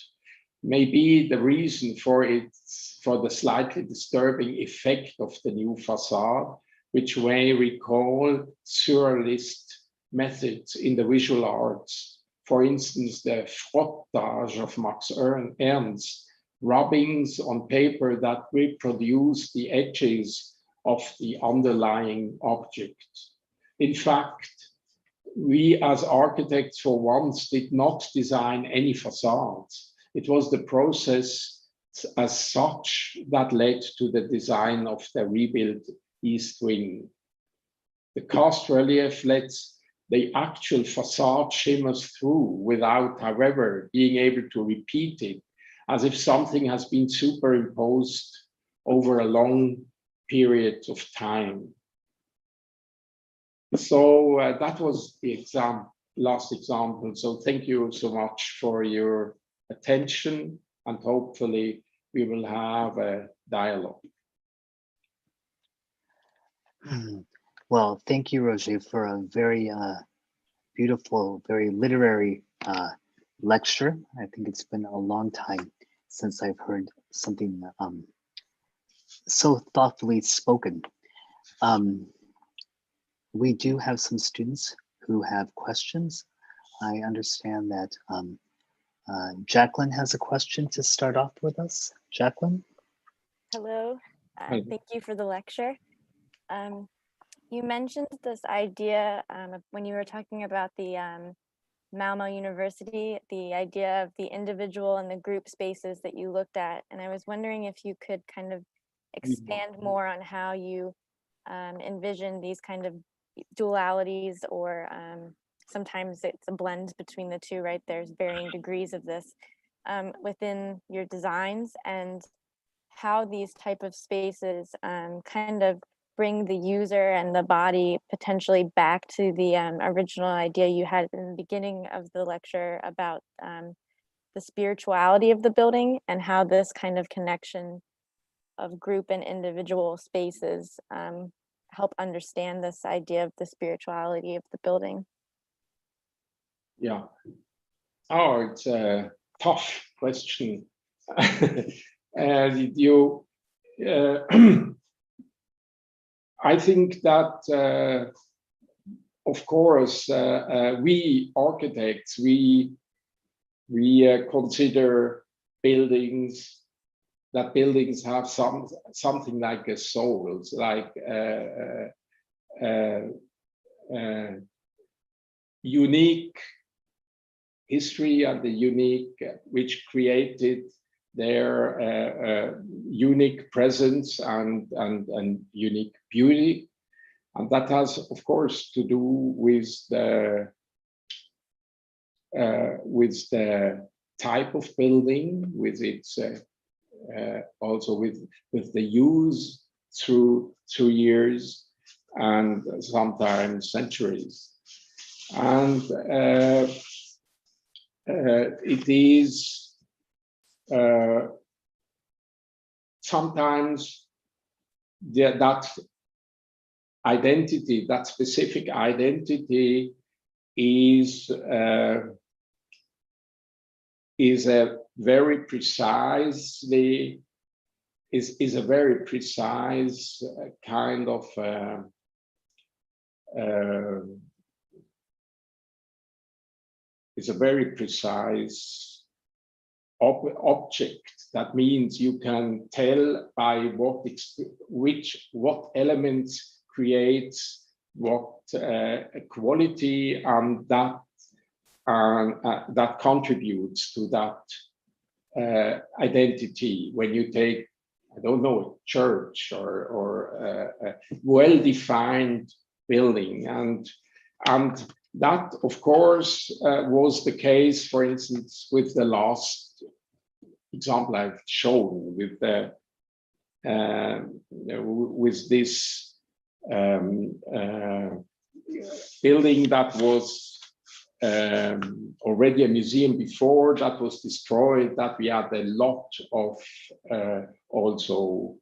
B: Maybe the reason for the slightly disturbing effect of the new facade, which may recall surrealist methods in the visual arts. For instance, the frottage of Max Ernst, rubbings on paper that reproduce the edges of the underlying object. In fact, we as architects for once did not design any facades. It was the process as such that led to the design of the rebuilt East Wing. The cast relief lets the actual facade shimmers through without, however, being able to repeat it, as if something has been superimposed over a long period of time. So that was the last example. So thank you so much for your attention, and hopefully we will have a dialogue.
A: Well, thank you, Roger, for a very beautiful, very literary lecture. I think it's been a long time since I've heard something so thoughtfully spoken. We do have some students who have questions. I understand that Jacqueline has a question to start off with us. Jacqueline?
C: Hello, thank you for the lecture. You mentioned this idea when you were talking about the Malmo University, the idea of the individual and the group spaces that you looked at. And I was wondering if you could kind of expand more on how you envision these kind of dualities, or sometimes it's a blend between the two, right? There's varying degrees of this within your designs, and how these type of spaces kind of bring the user and the body potentially back to the original idea you had in the beginning of the lecture about the spirituality of the building, and how this kind of connection of group and individual spaces help understand this idea of the spirituality of the building.
B: Yeah. Oh, it's a tough question. I think that, of course, we architects, we consider buildings have something like a soul, like unique history, and the unique which created their unique presence and unique beauty, and that has, of course, to do with the type of building, with its also with the use through years and sometimes centuries, and it is sometimes that identity, that specific identity, is a very precisely is a very precise kind of is a very precise object. That means you can tell by what elements creates what quality, and that contributes to that identity. When you take, I don't know, a church or a well-defined building, and that, of course, was the case, for instance, with the last example I've shown, with the with this building that was already a museum before, that was destroyed, that we had a lot of also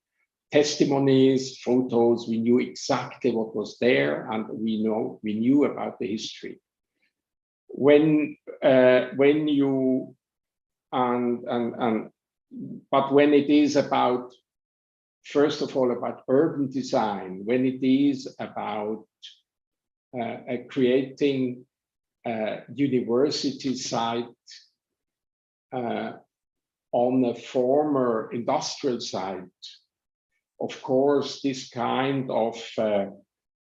B: testimonies, photos. We knew exactly what was there, and we knew about the history. When you but when it is about, first of all, about urban design, when it is about creating a university site on a former industrial site, of course, this kind of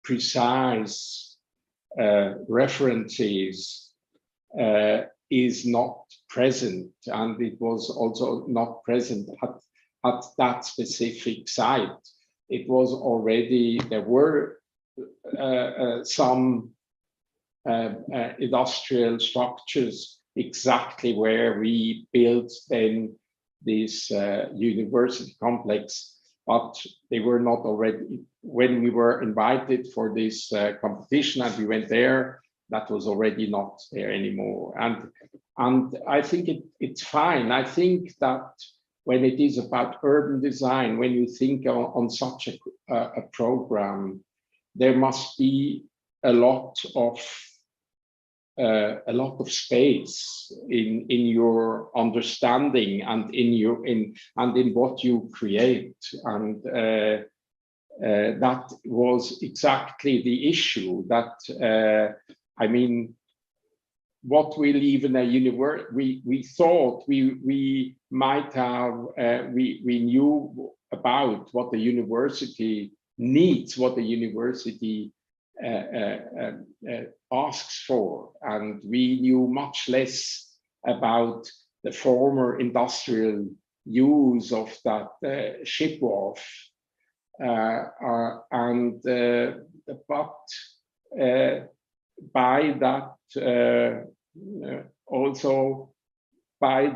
B: precise references is not present, and it was also not present at that specific site. It was already, there were some industrial structures exactly where we built then this university complex, but they were not already, when we were invited for this competition and we went there, that was already not there anymore. And I think it's fine. I think that when it is about urban design, when you think on such a program, there must be a lot of space in your understanding and in what you create, and that was exactly the issue. That I mean, what will even a university? We thought we might have we knew about what the university needs, what the university asks for, and we knew much less about the former industrial use of that ship wharf, but by that also by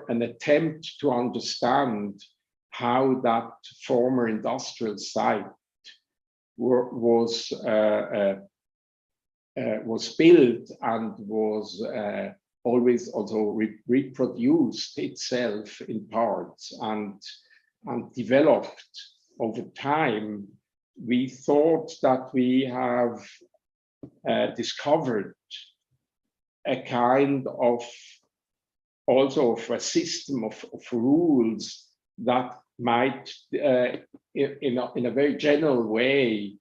B: an attempt to understand how that former industrial site was built and was always also reproduced itself in parts and developed over time, we thought that we have discovered a kind of also of a system of rules that might, in a very general way,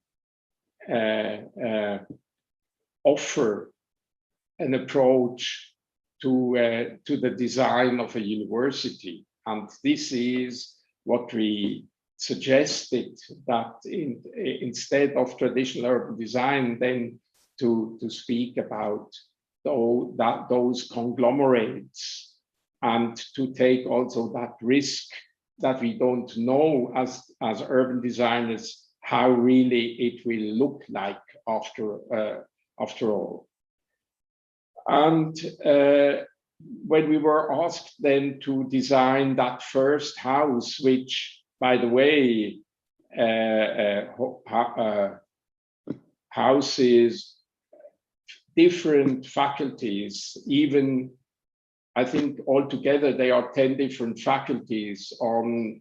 B: offer an approach to the design of a university. And this is what we suggested, that instead of traditional urban design, then to speak about those conglomerates, and to take also that risk that we don't know as urban designers how really it will look like after all. And when we were asked then to design that first house, which, by the way, houses different faculties, even I think altogether they are 10 different faculties on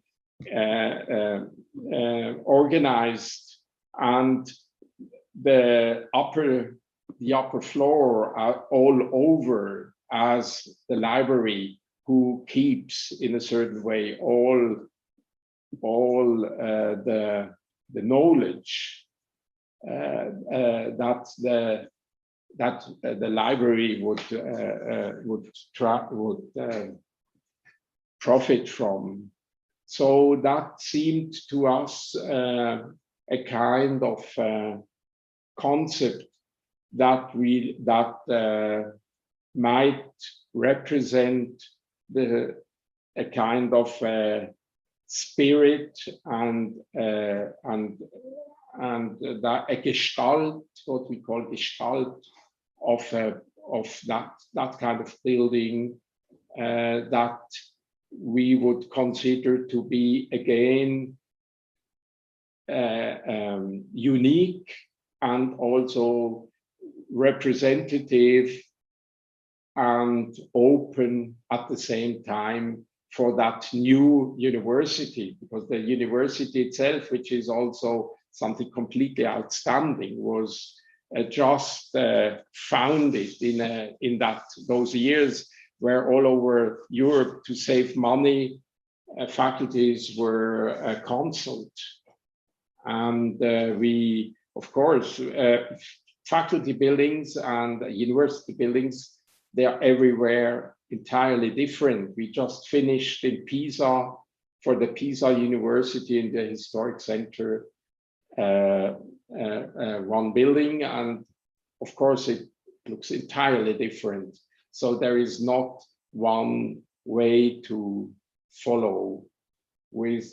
B: organized, and the upper floor are all over as the library, who keeps in a certain way all the knowledge that the library would profit from. So that seemed to us a kind of concept that might represent a kind of spirit and that a gestalt, what we call gestalt of that kind of building that we would consider to be again unique and also representative and open at the same time for that new university, because the university itself, which is also something completely outstanding, was just founded in those years, where all over Europe, to save money, faculties were consuled. And we, of course, faculty buildings and university buildings, they are everywhere entirely different. We just finished in Pisa, for the Pisa University in the historic center, one building, and of course it looks entirely different. So there is not one way to follow with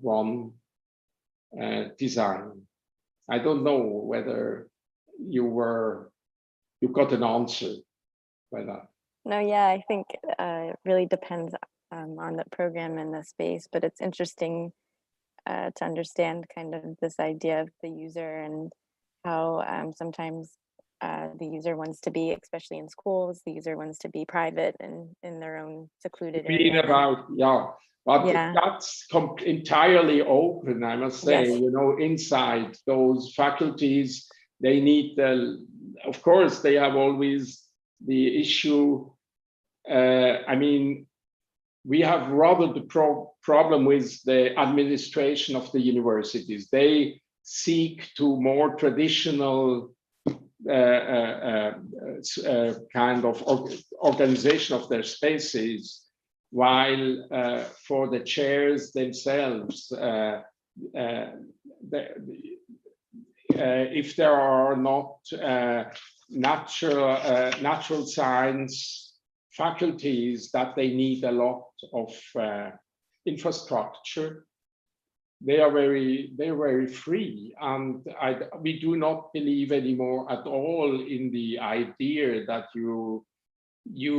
B: one design. I don't know whether you got an answer by that.
C: No, yeah, I think it really depends on the program and the space, but it's interesting to understand kind of this idea of the user and how sometimes the user wants to be, especially in schools, the user wants to be private and in their own secluded area.
B: But that's entirely open, I must say. Yes. You know, inside those faculties, they need of course, they have always the issue. I mean, we have rather the problem with the administration of the universities. They seek to more traditional kind of organization of their spaces, while for the chairs themselves, if there are not natural science faculties that they need a lot of infrastructure, they are very free, and we do not believe anymore at all in the idea that you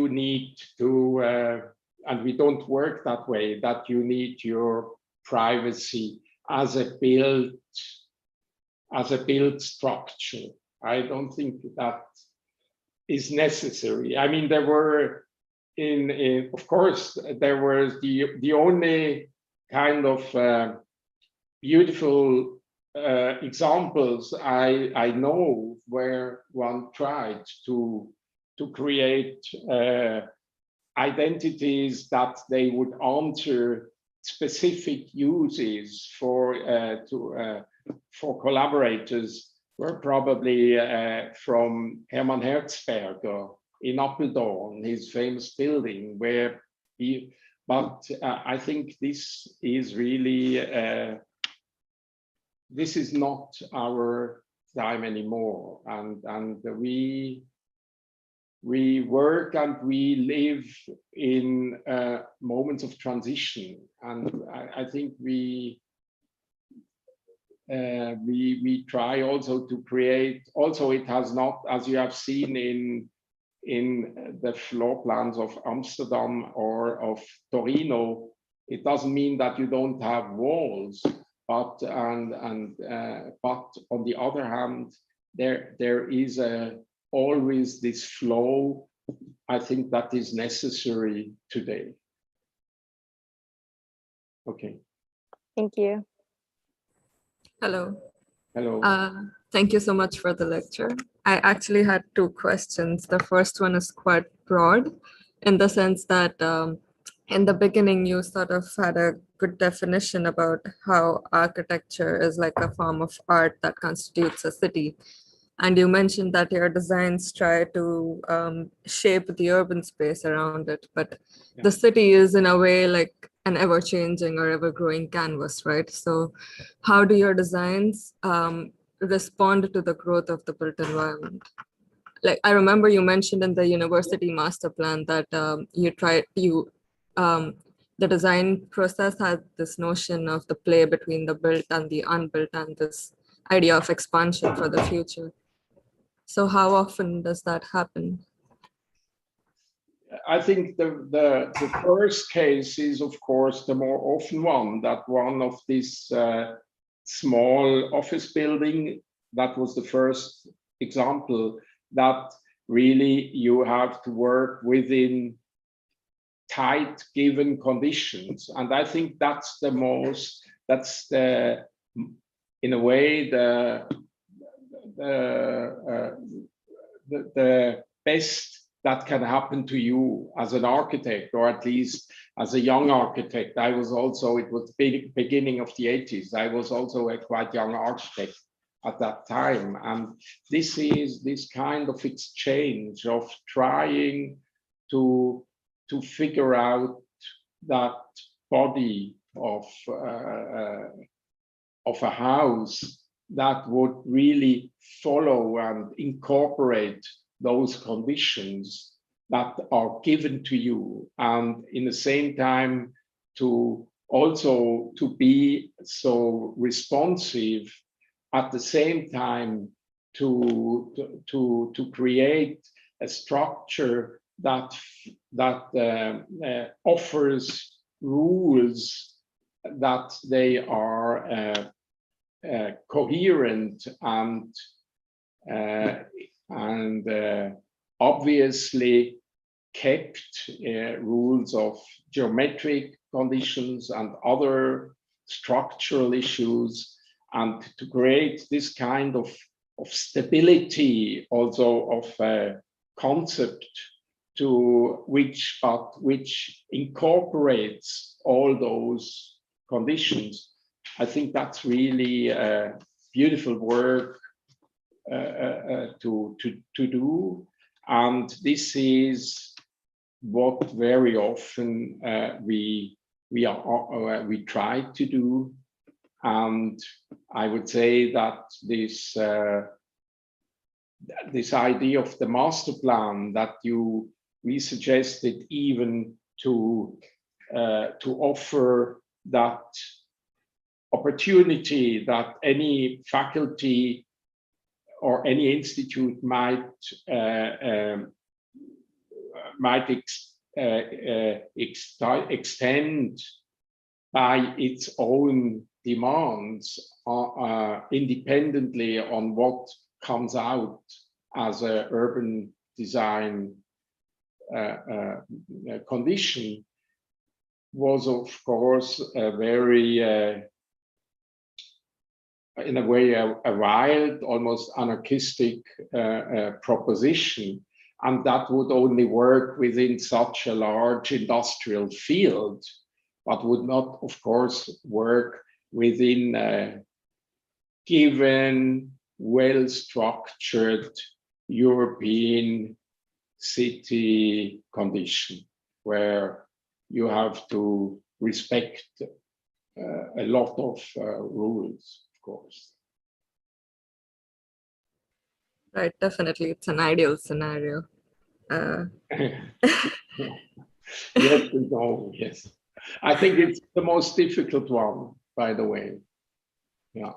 B: need to, and we don't work that way, that you need your privacy. as a built structure. I don't think that is necessary. I mean, there were of course, there was the only kind of beautiful examples I know where one tried to create identities that they would answer specific uses for collaborators were probably from Hermann Herzberger in Apeldoorn, his famous building, where but I think this is really, this is not our time anymore. And we work and we live in moments of transition. And I think we try also to create, also it has not, as you have seen in the floor plans of Amsterdam or of Torino, it doesn't mean that you don't have walls, but but on the other hand, there is always this flow. I think that is necessary today. Okay.
C: Thank you.
D: Hello.
B: Hello.
D: Thank you so much for the lecture. I actually had two questions. The first one is quite broad in the sense that in the beginning, you sort of had a good definition about how architecture is like a form of art that constitutes a city. And you mentioned that your designs try to shape the urban space around it, but
B: Yeah.
D: the city is in a way like an ever-changing or ever-growing canvas, right? So how do your designs respond to the growth of the built environment? Like I remember you mentioned in the university master plan that the design process had this notion of the play between the built and the unbuilt and this idea of expansion for the future. So how often does that happen?
B: I think the first case is, of course, the more often one, that one of this small office building, that was the first example, that really you have to work within tight given conditions. And I think that's the most, that's the, in a way, the best that can happen to you as an architect, or at least as a young architect. I was also, it was the beginning of the 80s. I was also a quite young architect at that time. And this is this kind of exchange of trying to figure out that body of a house that would really follow and incorporate those conditions that are given to you, and in the same time to also to be so responsive at the same time to create a structure that offers rules that they are coherent and obviously kept rules of geometric conditions and other structural issues, and to create this kind of stability also of a concept to which incorporates all those conditions. I think that's really beautiful work to do, and this is what very often we try to do. And I would say that this this idea of the master plan that we suggested even to offer that opportunity that any faculty or any institute might extend by its own demands independently on what comes out as an urban design condition, was of course a very, in a way, a wild, almost anarchistic proposition. And that would only work within such a large industrial field, but would not, of course, work within a given, well-structured European city condition, where you have to respect a lot of rules, of course.
D: Right, definitely, it's an ideal scenario.
B: Yes and no, yes. I think it's the most difficult one, by the way. Yeah.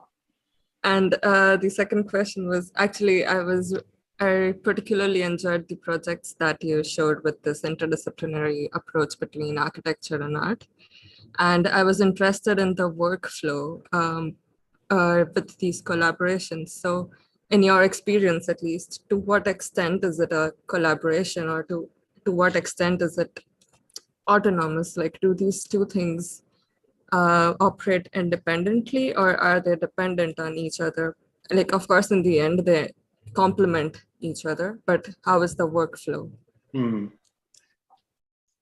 D: And the second question was, actually, I particularly enjoyed the projects that you showed with this interdisciplinary approach between architecture and art. And I was interested in the workflow with these collaborations. So in your experience, at least, to what extent is it a collaboration, or to what extent is it autonomous? Like, do these two things operate independently, or are they dependent on each other? Like, of course, in the end, they complement each other, but how is the workflow?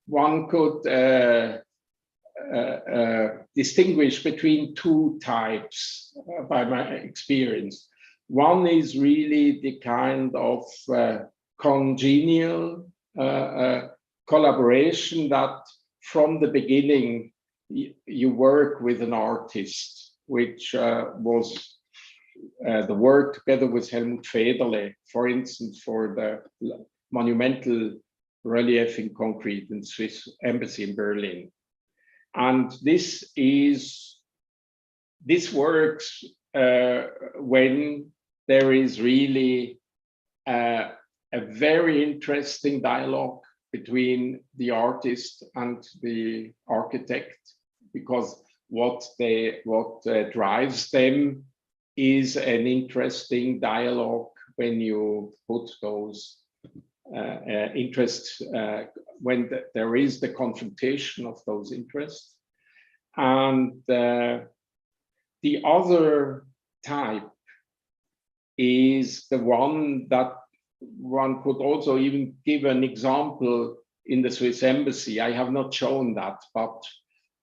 B: One could distinguish between two types by my experience. One is really the kind of congenial collaboration that from the beginning you work with an artist, which was the work together with Helmut Faberle, for instance, for the monumental relief in concrete in Swiss Embassy in Berlin. And this works when there is really a very interesting dialogue between the artist and the architect, because what drives them is an interesting dialogue when you put those interests, when there is the confrontation of those interests. And the other type is the one that one could also even give an example in the Swiss Embassy. I have not shown that, but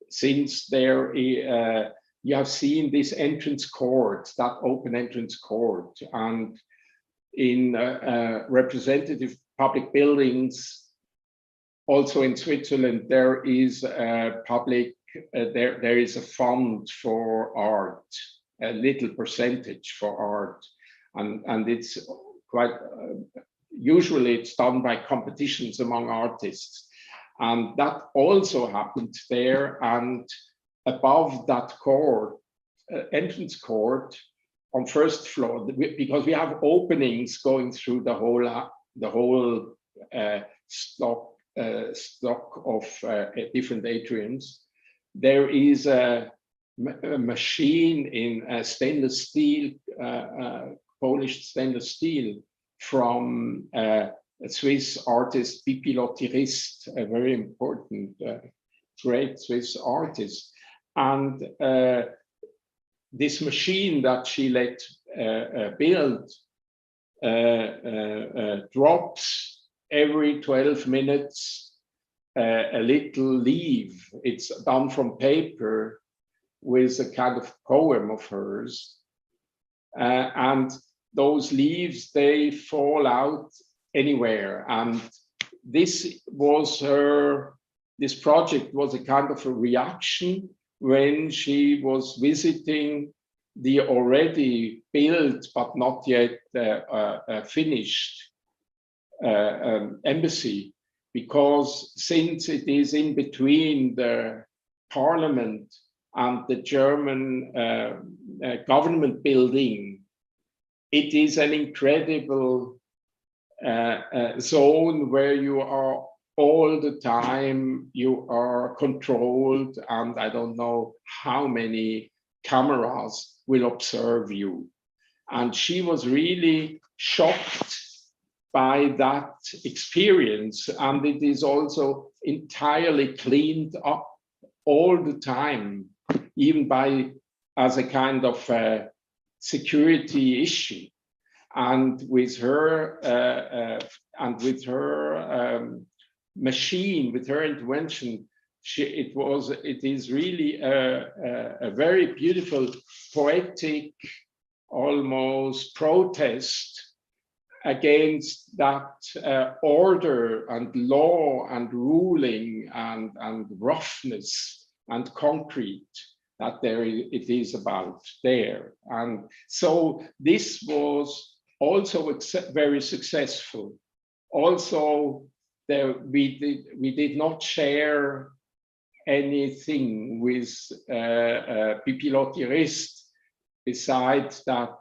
B: since there you have seen this entrance court, that open entrance court, and in representative public buildings, also in Switzerland, there is a public, there is a fund for art, a little percentage for art, and it's quite, usually it's done by competitions among artists. And that also happened there, and above that court, entrance court, on first floor, because we have openings going through the whole stock of different atriums. There is a machine in stainless steel, polished stainless steel, from a Swiss artist, Pipi Lotirist, a very important, great Swiss artist. And this machine that she let build drops every 12 minutes a little leaf. It's done from paper with a kind of poem of hers. And those leaves, they fall out anywhere. And this was this project was a kind of a reaction when she was visiting the already built but not yet finished embassy, because since it is in between the parliament and the German government building, it is an incredible zone where you are all the time you are controlled, and I don't know how many cameras will observe you. And she was really shocked by that experience. And it is also entirely cleaned up all the time, even as a kind of security issue. And with her machine, with her intervention, it is really a very beautiful, poetic, almost protest against that order and law and ruling and roughness and concrete that it is about there. And so this was also very successful. Also, we did not share anything with Pipilotierist, besides that,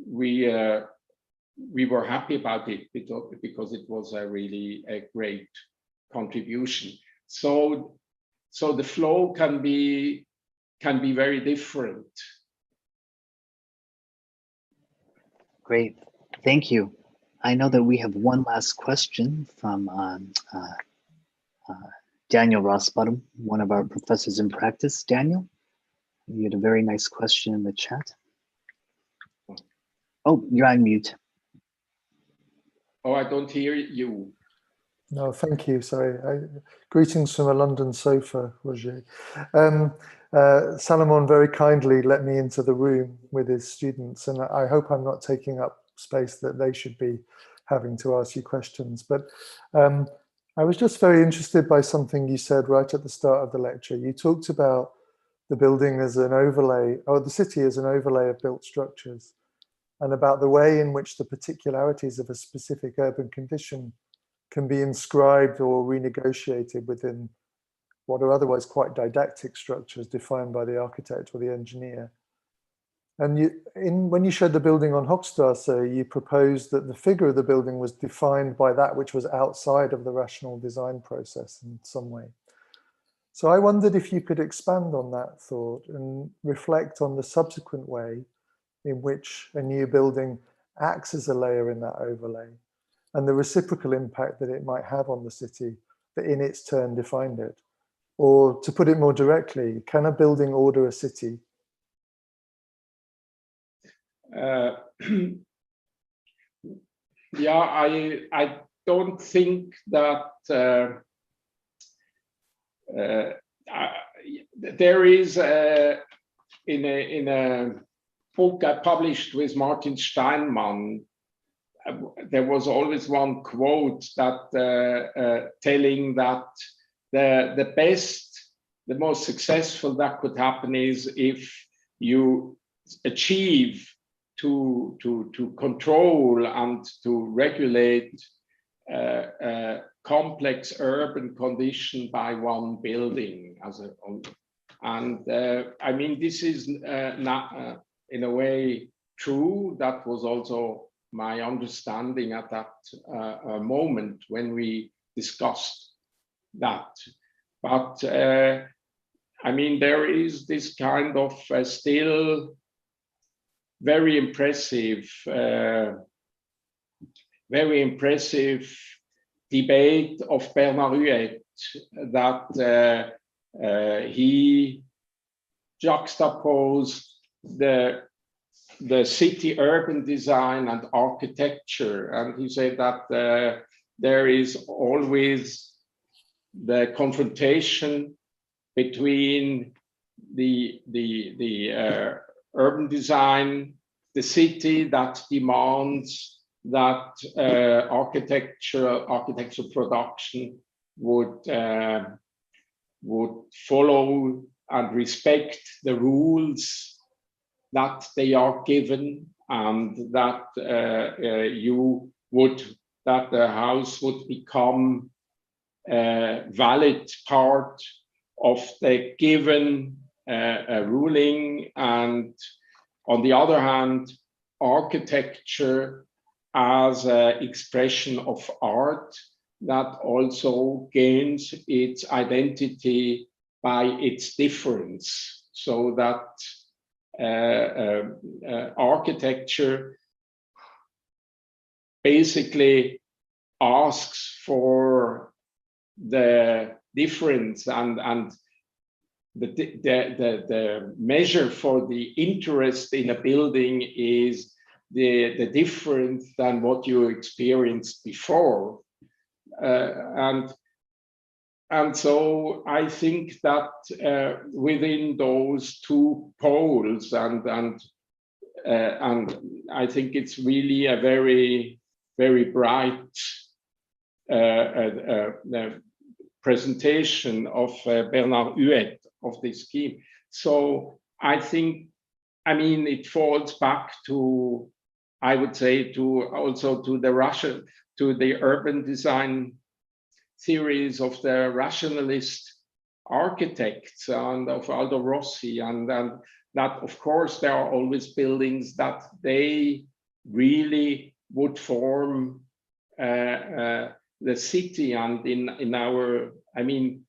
B: we were happy about it because it was really a great contribution. So the flow can be very different.
A: Great, thank you. I know that we have one last question from Daniel Rosbottom, one of our professors in practice. Daniel, you had a very nice question in the chat. Oh, you're on mute.
B: Oh, I don't hear you.
E: No, thank you. Sorry. Greetings from a London sofa, Roger. Salomon very kindly let me into the room with his students, and I hope I'm not taking up space that they should be having to ask you questions. But I was just very interested by something you said right at the start of the lecture. You talked about the building as an overlay, or the city as an overlay of built structures, and about the way in which the particularities of a specific urban condition can be inscribed or renegotiated within what are otherwise quite didactic structures defined by the architect or the engineer. And when you showed the building on Hochstrasse, you proposed that the figure of the building was defined by that which was outside of the rational design process in some way. So I wondered if you could expand on that thought and reflect on the subsequent way in which a new building acts as a layer in that overlay, and the reciprocal impact that it might have on the city that in its turn defined it. Or to put it more directly, can a building order a city?
B: Yeah, I don't think that there is in a book I published with Martin Steinmann, there was always one quote that telling that the best, the most successful that could happen is if you achieve to control and to regulate complex urban condition by one building I mean, this is not in a way true. That was also my understanding at that moment when we discussed that. But I mean, there is this kind of still very impressive debate of Bernard Huet that he juxtaposed the city urban design and architecture, and he said that there is always the confrontation between the urban design, the city that demands that architectural production would follow and respect the rules that they are given, and that that the house would become a valid part of the given ruling. And on the other hand, architecture as an expression of art that also gains its identity by its difference, so that architecture basically asks for the difference, and the measure for the interest in a building is the difference than what you experienced before. And so I think that within those two poles, and I think it's really a very, very bright presentation of Bernard Huet of this scheme. So I think, I mean, it falls back to, I would say, to also to the urban design theories of the rationalist architects and of Aldo Rossi, and that of course there are always buildings that they really would form the city. And in our, I mean,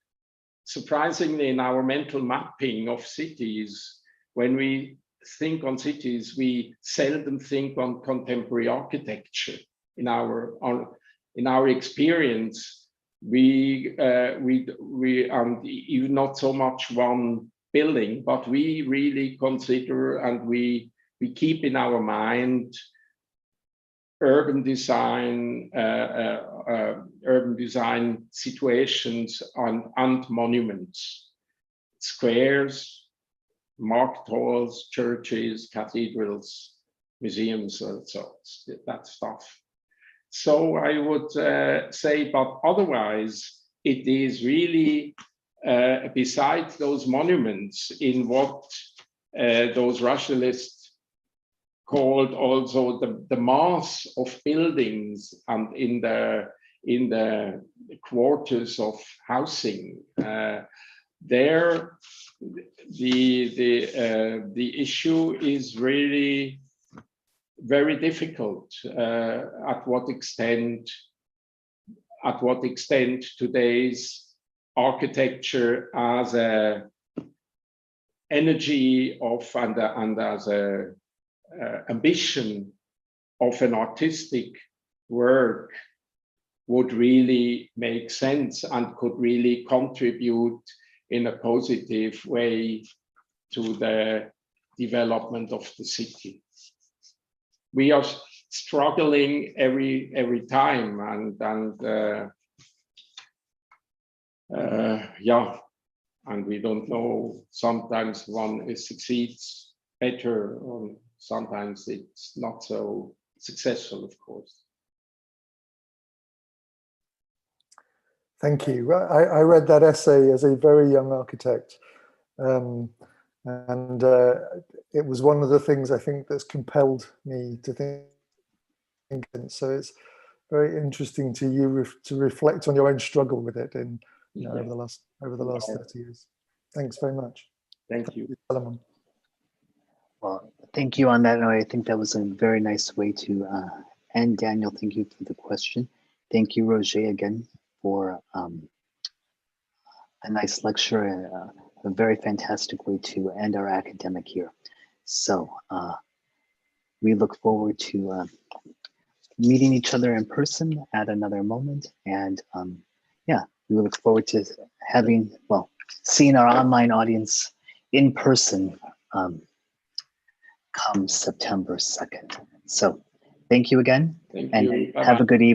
B: surprisingly, in our mental mapping of cities, when we think on cities, we seldom think on contemporary architecture. In our experience, we even not so much one building, but we really consider, and we keep in our mind urban design situations and monuments, squares, market halls, churches, cathedrals, museums, and so that stuff. So I would say, but otherwise, it is really, besides those monuments, in what those rationalists called also the mass of buildings, and in the quarters of housing, there the issue is really very difficult. At what extent today's architecture as a energy of and as a ambition of an artistic work would really make sense and could really contribute in a positive way to the development of the city. We are struggling every time, yeah, and we don't know. Sometimes one succeeds better, or sometimes it's not so successful, of course.
E: Thank you. I read that essay as a very young architect, and it was one of the things I think that's compelled me to think. So it's very interesting to you to reflect on your own struggle with it in over the last 30 years. Thanks very much.
B: Thank you.
E: Solomon.
A: Well, thank you on that note. I think that was a very nice way to end. Daniel, thank you for the question. Thank you, Roger, again for a nice lecture and a very fantastic way to end our academic year. So we look forward to meeting each other in person at another moment. And yeah, we look forward to having, well, seeing our online audience in person come September 2nd. So thank you again.
B: Thank
A: and
B: you.
A: Have a good evening.